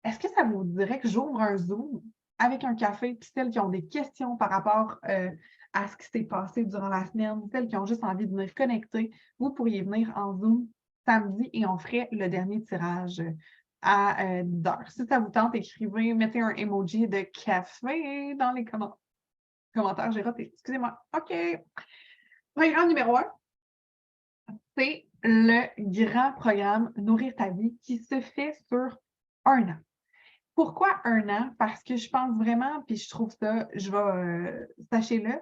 Est-ce que ça vous dirait que j'ouvre un Zoom avec un café, puis celles qui ont des questions par rapport à ce qui s'est passé durant la semaine, celles qui ont juste envie de venir connecter, vous pourriez venir en Zoom samedi et on ferait le dernier tirage à 10h. Si ça vous tente, écrivez, mettez un emoji de café dans les commentaires. J'ai raté. Excusez-moi. OK. Programme numéro 1, c'est le grand programme Nourrir ta vie qui se fait sur un an. Pourquoi un an? Parce que je pense vraiment, puis je trouve ça, sachez-le,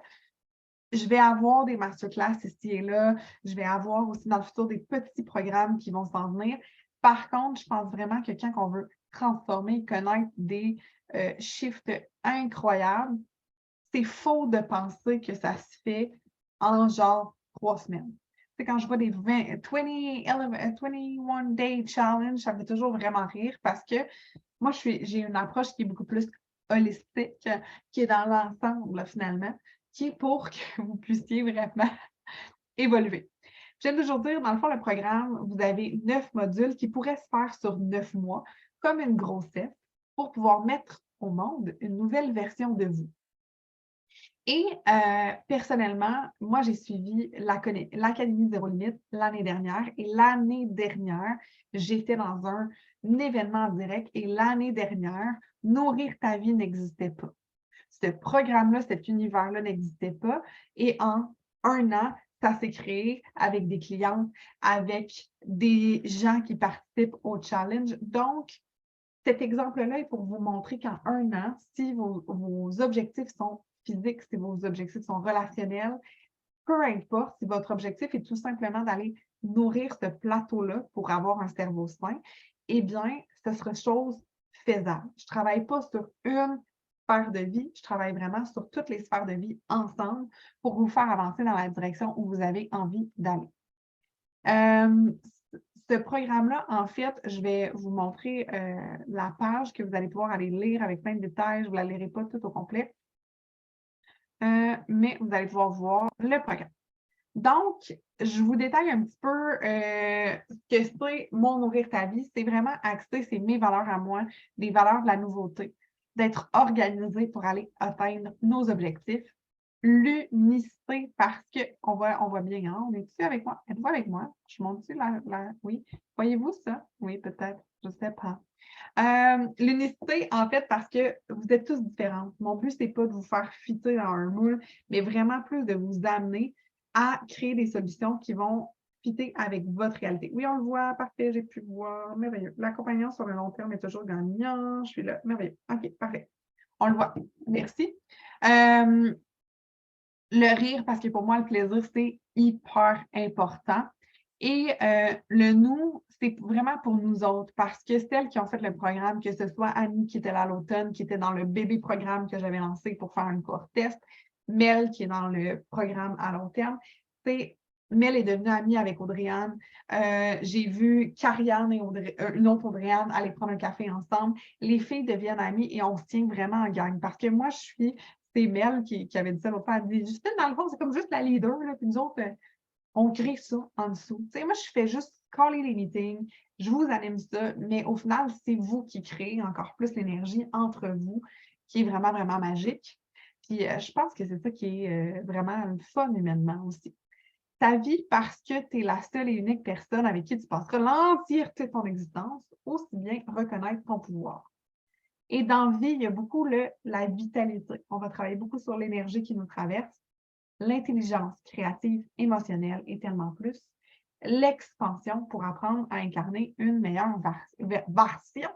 je vais avoir des masterclass ici et là, je vais avoir aussi dans le futur des petits programmes qui vont s'en venir. Par contre, je pense vraiment que quand on veut transformer, connaître des shifts incroyables, c'est faux de penser que ça se fait en genre 3 semaines. C'est quand je vois des 21 day challenge, ça me fait toujours vraiment rire parce que moi, j'ai une approche qui est beaucoup plus holistique, qui est dans l'ensemble, finalement, qui est pour que vous puissiez vraiment évoluer. Je viens de toujours dire, dans le fond, le programme, vous avez 9 modules qui pourraient se faire sur 9 mois, comme une grossesse, pour pouvoir mettre au monde une nouvelle version de vous. Et personnellement, moi, j'ai suivi l'Académie Zéro Limite l'année dernière. Et l'année dernière, j'étais dans un événement en direct. Et l'année dernière, Nourrir ta vie n'existait pas. Ce programme-là, cet univers-là n'existait pas. Et en un an, ça s'est créé avec des clientes, avec des gens qui participent au challenge. Donc, cet exemple-là est pour vous montrer qu'en un an, si vos objectifs sont physiques, si vos objectifs sont relationnels, peu importe si votre objectif est tout simplement d'aller nourrir ce plateau-là pour avoir un cerveau sain, eh bien, ce sera chose faisable. Je ne travaille pas sur une sphère de vie, je travaille vraiment sur toutes les sphères de vie ensemble pour vous faire avancer dans la direction où vous avez envie d'aller. Ce programme-là, en fait, je vais vous montrer la page que vous allez pouvoir aller lire avec plein de détails. Je ne vous la lirai pas tout au complet, mais vous allez pouvoir voir le programme. Donc, je vous détaille un petit peu ce que c'est mon Nourrir ta vie. C'est vraiment axé, c'est mes valeurs à moi, les valeurs de la nouveauté, d'être organisé pour aller atteindre nos objectifs. L'unicité, parce qu'on voit bien, hein? On est-tu avec moi? Êtes-vous avec moi? Je monte-tu Oui. Voyez-vous ça? Oui, peut-être. Je ne sais pas. L'unicité, en fait, parce que vous êtes tous différents. Mon but, ce n'est pas de vous faire fitter dans un moule, mais vraiment plus de vous amener à créer des solutions qui vont fitter avec votre réalité. Oui, on le voit, parfait, j'ai pu voir, merveilleux. L'accompagnement sur le long terme est toujours gagnant. Je suis là, merveilleux. OK, parfait. On le voit. Merci. Le rire, parce que pour moi, le plaisir, c'est hyper important. Et le nous, c'est vraiment pour nous autres, parce que celles qui ont fait le programme, que ce soit Annie qui était là à l'automne, qui était dans le bébé programme que j'avais lancé pour faire un court test, Mel qui est dans le programme à long terme, Mel est devenue amie avec Audrey-Anne. J'ai vu Karianne et une autre Audrey-Anne aller prendre un café ensemble. Les filles deviennent amies et on se tient vraiment en gang. Parce que moi, c'est Mel qui avait dit ça l'autre fois. Elle dit, Justine, dans le fond, c'est comme juste la leader, là, puis nous autres, on crée ça en dessous. Tu sais, moi, je fais juste caller les meetings, je vous anime ça, mais au final, c'est vous qui créez encore plus l'énergie entre vous, qui est vraiment, vraiment magique. Puis je pense que c'est ça qui est vraiment le fun humainement aussi. Ta vie, parce que tu es la seule et unique personne avec qui tu passeras l'entièreté de ton existence, aussi bien reconnaître ton pouvoir. Et dans la vie, il y a beaucoup la vitalité. On va travailler beaucoup sur l'énergie qui nous traverse, l'intelligence créative, émotionnelle et tellement plus, l'expansion pour apprendre à incarner une meilleure version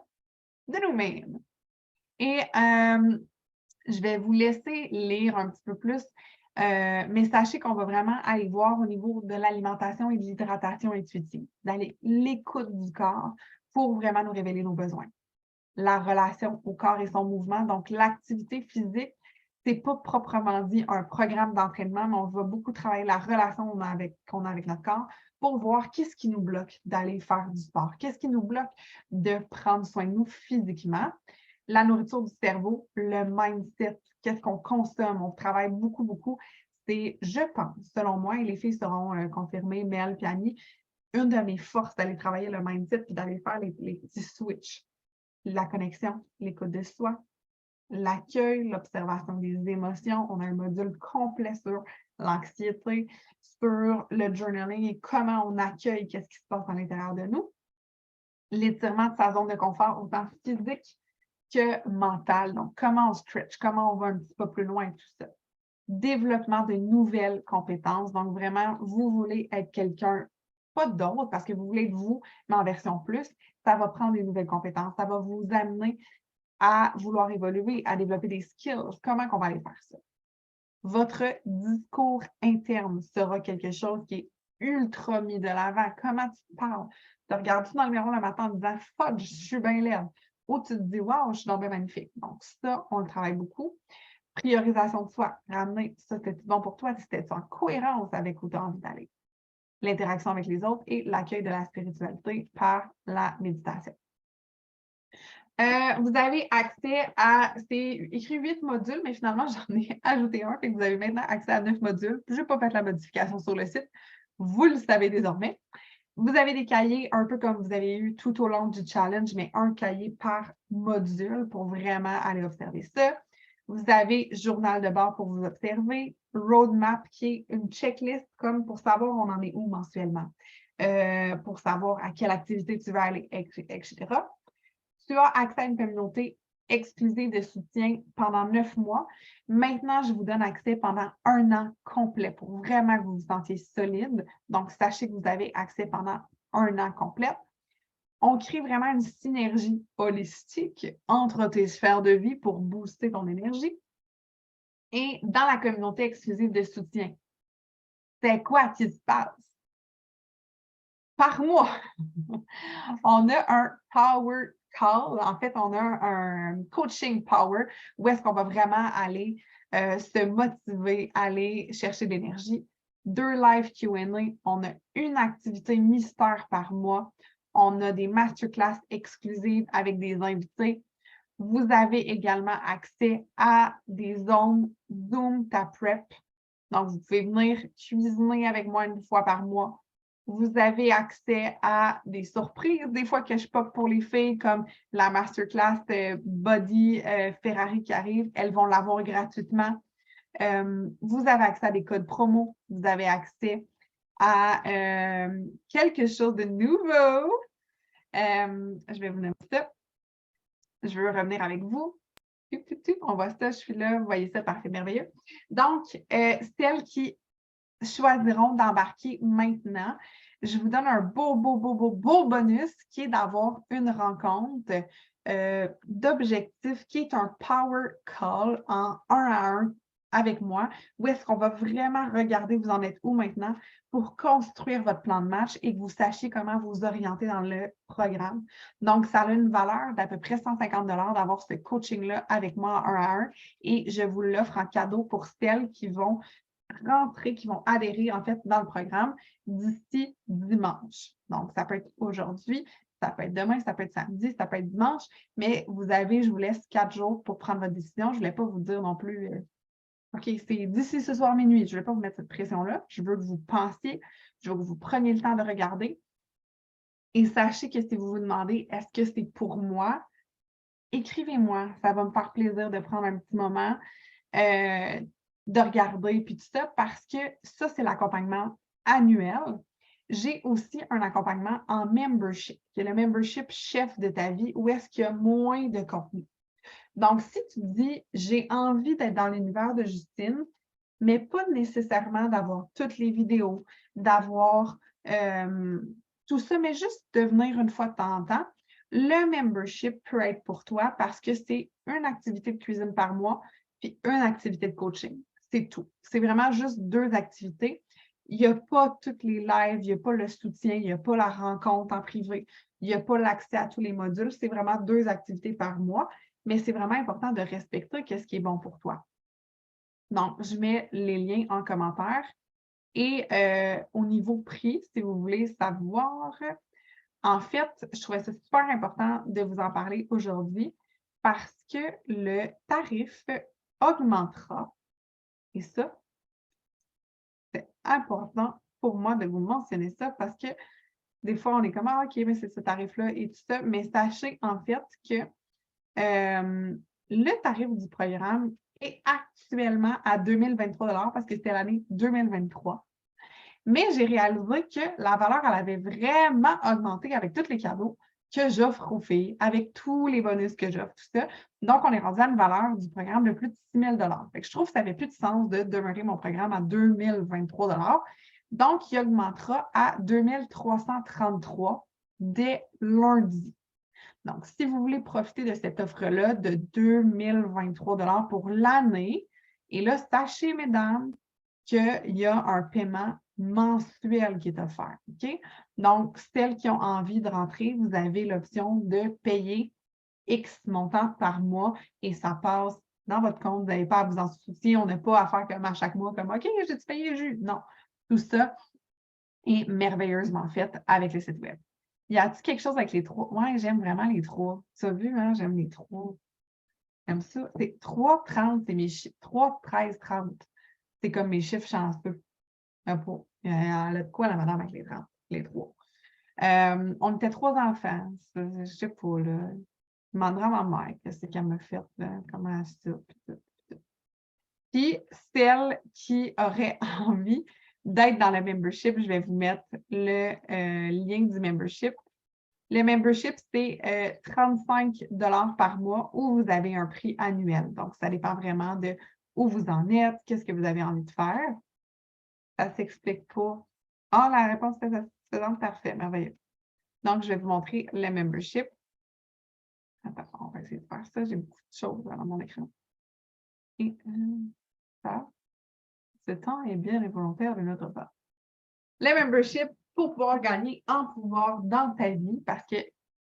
de nous-mêmes. Et je vais vous laisser lire un petit peu plus, mais sachez qu'on va vraiment aller voir au niveau de l'alimentation et de l'hydratation intuitive, d'aller l'écoute du corps pour vraiment nous révéler nos besoins. La relation au corps et son mouvement, donc l'activité physique, c'est pas proprement dit un programme d'entraînement, mais on va beaucoup travailler la relation qu'on a avec notre corps pour voir qu'est-ce qui nous bloque d'aller faire du sport, qu'est-ce qui nous bloque de prendre soin de nous physiquement. La nourriture du cerveau, le mindset, qu'est-ce qu'on consomme, on travaille beaucoup, beaucoup. C'est, je pense, selon moi, et les filles seront confirmées, Mel et Annie, une de mes forces d'aller travailler le mindset puis d'aller faire les petits switches. La connexion, l'écoute de soi, l'accueil, l'observation des émotions. On a un module complet sur l'anxiété, sur le journaling et comment on accueille qu'est-ce qui se passe à l'intérieur de nous. L'étirement de sa zone de confort, autant physique que mental. Donc, comment on stretch, comment on va un petit peu plus loin, tout ça. Développement de nouvelles compétences. Donc, vraiment, vous voulez être quelqu'un, pas d'autre, parce que vous voulez être vous, mais en version plus. Ça va prendre des nouvelles compétences. Ça va vous amener à vouloir évoluer, à développer des skills. Comment on va aller faire ça? Votre discours interne sera quelque chose qui est ultra mis de l'avant. Comment tu te parles? Tu regardes-tu dans le miroir le matin en disant « Fuck, je suis bien laide » ou tu te dis « Wow, je suis donc bien magnifique ». Donc ça, on le travaille beaucoup. Priorisation de soi, ramener ça, c'était bon pour toi, c'était en cohérence avec où tu as envie d'aller. L'interaction avec les autres et l'accueil de la spiritualité par la méditation. Vous avez accès à, c'est écrit 8 modules, mais finalement, j'en ai ajouté un, et vous avez maintenant accès à 9 modules. Je n'ai pas fait la modification sur le site. Vous le savez désormais. Vous avez des cahiers, un peu comme vous avez eu tout au long du challenge, mais un cahier par module pour vraiment aller observer ça. Vous avez journal de bord pour vous observer, roadmap qui est une checklist comme pour savoir on en est où mensuellement, pour savoir à quelle activité tu vas aller, etc. Tu as accès à une communauté exclusive de soutien pendant 9 mois. Maintenant, je vous donne accès pendant 1 an complet pour vraiment que vous vous sentiez solide. Donc, sachez que vous avez accès pendant 1 an complet. On crée vraiment une synergie holistique entre tes sphères de vie pour booster ton énergie. Et dans la communauté exclusive de soutien, c'est quoi qui se passe? Par mois, on a un power call. En fait, on a un coaching power où est-ce qu'on va vraiment aller se motiver, aller chercher de l'énergie. 2 live Q&A. On a une activité mystère par mois. On a des masterclass exclusives avec des invités. Vous avez également accès à des zones Zoom Ta Prep. Donc, vous pouvez venir cuisiner avec moi 1 fois par mois. Vous avez accès à des surprises, des fois que je pop pour les filles, comme la masterclass Body Ferrari qui arrive. Elles vont l'avoir gratuitement. Vous avez accès à des codes promo. Vous avez accès à quelque chose de nouveau. Je vais vous nommer ça. Je veux revenir avec vous. On voit ça, je suis là. Vous voyez ça, parfait, merveilleux. Donc, celles qui choisiront d'embarquer maintenant, je vous donne un beau bonus qui est d'avoir une rencontre d'objectifs qui est un power call en 1 à 1 avec moi, où est-ce qu'on va vraiment regarder vous en êtes où maintenant pour construire votre plan de match et que vous sachiez comment vous orienter dans le programme. Donc, ça a une valeur d'à peu près 150 $ d'avoir ce coaching-là avec moi en 1 à 1 et je vous l'offre en cadeau pour celles qui vont rentrer, qui vont adhérer en fait dans le programme d'ici dimanche. Donc, ça peut être aujourd'hui, ça peut être demain, ça peut être samedi, ça peut être dimanche, mais vous avez, je vous laisse 4 jours pour prendre votre décision. Je ne voulais pas vous dire non plus, OK, c'est d'ici ce soir minuit. Je ne vais pas vous mettre cette pression-là. Je veux que vous pensiez, je veux que vous preniez le temps de regarder. Et sachez que si vous vous demandez, est-ce que c'est pour moi? Écrivez-moi. Ça va me faire plaisir de prendre un petit moment, de regarder, puis tout ça, parce que ça, c'est l'accompagnement annuel. J'ai aussi un accompagnement en membership, qui est le membership chef de ta vie, où est-ce qu'il y a moins de contenu. Donc, si tu te dis, j'ai envie d'être dans l'univers de Justine, mais pas nécessairement d'avoir toutes les vidéos, d'avoir tout ça, mais juste de venir une fois de temps en temps, le membership peut être pour toi parce que c'est une activité de cuisine par mois puis une activité de coaching. C'est tout. C'est vraiment juste 2 activités. Il n'y a pas toutes les lives, il n'y a pas le soutien, il n'y a pas la rencontre en privé, il il n'y a pas l'accès à tous les modules. C'est vraiment 2 activités par mois, mais c'est vraiment important de respecter ce qui est bon pour toi. Donc, je mets les liens en commentaire. Et au niveau prix, si vous voulez savoir, en fait, je trouvais ça super important de vous en parler aujourd'hui parce que le tarif augmentera. Et ça, c'est important pour moi de vous mentionner ça parce que des fois, on est comme, ah, OK, mais c'est ce tarif-là et tout ça. Mais sachez en fait que le tarif du programme est actuellement à 2023 parce que c'était l'année 2023. Mais j'ai réalisé que la valeur, elle avait vraiment augmenté avec tous les cadeaux que j'offre aux filles, avec tous les bonus que j'offre, tout ça. Donc, on est rendu à une valeur du programme de plus de 6 000 Fait que je trouve que ça n'avait plus de sens de demeurer mon programme à 2 023 Donc, il augmentera à 2 333 dès lundi. Donc, si vous voulez profiter de cette offre-là de 2 023 pour l'année, et là, sachez, mesdames, qu'il y a un paiement mensuel qui est offert. OK? Donc, celles qui ont envie de rentrer, vous avez l'option de payer X montant par mois et ça passe dans votre compte. Vous n'avez pas à vous en soucier. On n'a pas à faire comme à chaque mois, comme OK, j'ai-tu payé le jus? Non. Tout ça est merveilleusement fait avec le site Web. Y a-t-il quelque chose avec les 3? Oui, j'aime vraiment les 3. Tu as vu, hein? J'aime les 3. J'aime ça. C'est 3, 30, c'est mes chiffres. 3, 13, 30. C'est comme mes chiffres chanceux. Elle a de quoi, la madame, avec les 30, les 3. On était 3 enfants. Je ne sais pas, là. Je demanderai à ma mère qu'est-ce qu'elle m'a fait, là, comment ça, Puis, celle qui aurait envie d'être dans le membership, je vais vous mettre le lien du membership. Le membership, c'est 35 par mois ou vous avez un prix annuel. Donc, ça dépend vraiment de où vous en êtes, qu'est-ce que vous avez envie de faire. Ça ne s'explique pas. Ah, la réponse est satisfaisante, parfait, merveilleux. Donc, je vais vous montrer le membership. Attends, on va essayer de faire ça. J'ai beaucoup de choses dans mon écran. Et ça, ce temps est bien involontaire de notre part. Le membership, pour pouvoir gagner en pouvoir dans ta vie, parce que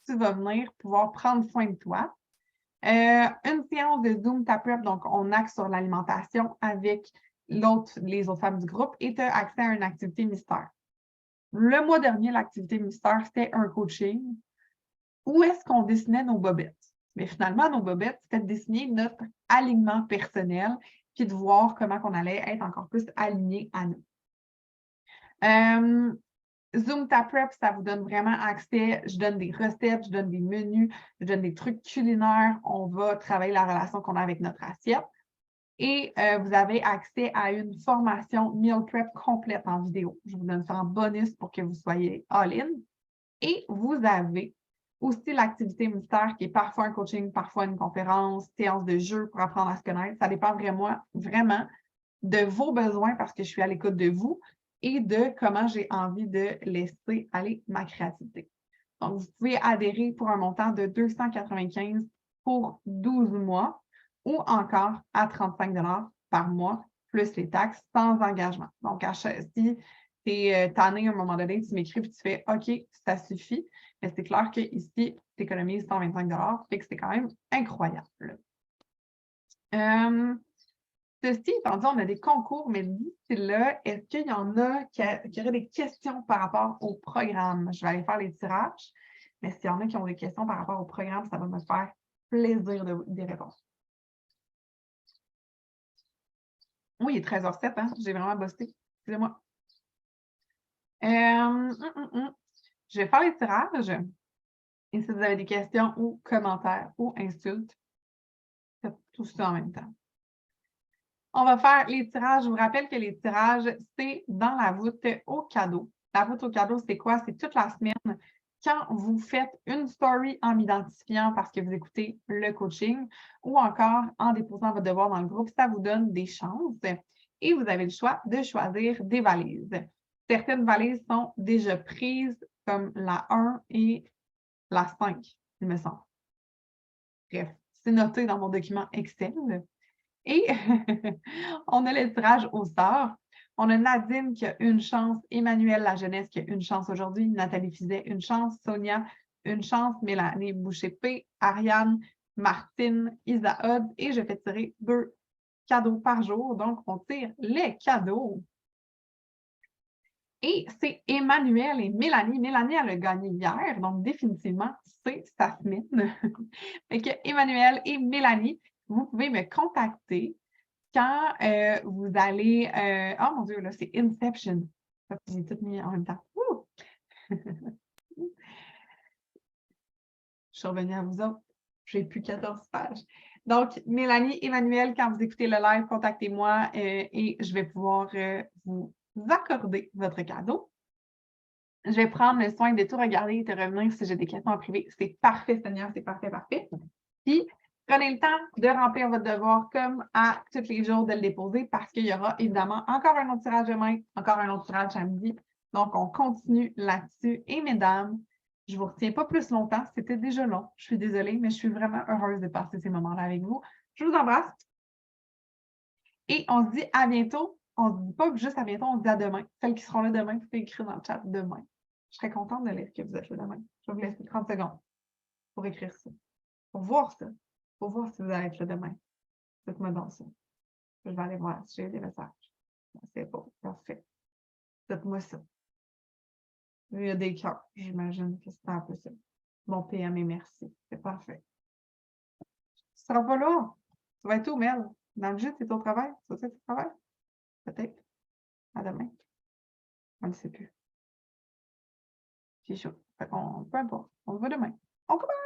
tu vas venir pouvoir prendre soin de toi. Une séance de Zoom Tap-Prep, donc on axe sur l'alimentation avec les autres femmes du groupe et tu as accès à une activité mystère. Le mois dernier, l'activité mystère, c'était un coaching. Où est-ce qu'on dessinait nos bobettes? Mais finalement, nos bobettes, c'était de dessiner notre alignement personnel puis de voir comment on allait être encore plus alignés à nous. Zoom Tap-Prep, ça vous donne vraiment accès. Je donne des recettes, je donne des menus, je donne des trucs culinaires. On va travailler la relation qu'on a avec notre assiette. Et vous avez accès à une formation Meal Prep complète en vidéo. Je vous donne ça en bonus pour que vous soyez all-in. Et vous avez aussi l'activité mystère qui est parfois un coaching, parfois une conférence, séance de jeu pour apprendre à se connaître. Ça dépend vraiment de vos besoins parce que je suis à l'écoute de vous et de comment j'ai envie de laisser aller ma créativité. Donc, vous pouvez adhérer pour un montant de 295 pour 12 mois ou encore à 35 par mois, plus les taxes, sans engagement. Donc, si tu es tanné à un moment donné, tu m'écris et tu fais OK, ça suffit. Mais c'est clair qu'ici, tu économises 125 fait que c'est quand même incroyable. Ceci étant dit, on a des concours, mais d'ici là, est-ce qu'il y en a qui auraient des questions par rapport au programme? Je vais aller faire les tirages, mais s'il y en a qui ont des questions par rapport au programme, ça va me faire plaisir d'y répondre. Oui, il est 13h07, hein? J'ai vraiment bossé. Excusez-moi. Je vais faire les tirages. Et si vous avez des questions ou commentaires ou insultes, faites tout ça en même temps. On va faire les tirages. Je vous rappelle que les tirages, c'est dans la voûte au cadeau. La voûte au cadeau, c'est quoi? C'est toute la semaine. Quand vous faites une story en m'identifiant parce que vous écoutez le coaching ou encore en déposant votre devoir dans le groupe, ça vous donne des chances et vous avez le choix de choisir des valises. Certaines valises sont déjà prises comme la 1 et la 5, il me semble. Bref, c'est noté dans mon document Excel. Et on a le tirage au sort. On a Nadine qui a une chance, Emmanuel La Jeunesse qui a une chance aujourd'hui, Nathalie Fizet, une chance, Sonia, Une Chance, Mélanie Boucher-P, Ariane, Martine, Isaod, et je fais tirer 2 cadeaux par jour. Donc, on tire les cadeaux. Et c'est Emmanuel et Mélanie. Mélanie, elle a gagné hier, donc définitivement, c'est sa semaine. Fait que Emmanuel et Mélanie, vous pouvez me contacter quand vous allez... oh mon Dieu, là, c'est Inception. J'ai tout mis en même temps. Je suis revenue à vous autres. J'ai plus 14 pages. Donc, Mélanie, Emmanuel, quand vous écoutez le live, contactez-moi et je vais pouvoir vous accorder votre cadeau. Je vais prendre le soin de tout regarder et de revenir si j'ai des questions en privé. C'est parfait, Seigneur, c'est parfait, parfait. Puis, prenez le temps de remplir votre devoir comme à tous les jours de le déposer parce qu'il y aura évidemment encore un autre tirage demain, encore un autre tirage samedi. Donc, on continue là-dessus. Et mesdames, je ne vous retiens pas plus longtemps. C'était déjà long. Je suis désolée, mais je suis vraiment heureuse de passer ces moments-là avec vous. Je vous embrasse. Et on se dit à bientôt. On ne se dit pas juste à bientôt, on se dit à demain. Celles qui seront là demain, vous pouvez écrire dans le chat demain. Je serais contente de lire que vous êtes là demain. Je vais vous laisser 30 secondes pour écrire ça, pour voir ça, pour voir si vous allez être là demain. Faites-moi donc ça. Je vais aller voir si j'ai des messages. C'est beau, parfait. Faites-moi ça. Il y a des cœurs, j'imagine que c'est un peu ça. Bon PM et merci. C'est parfait. Tu ne seras pas là. Tu vas être où, Mel? Dans le jeu, tu es au travail? Tu vas être au travail? Peut-être. À demain. On ne sait plus. C'est chaud. Peu importe. On se voit demain. On commence!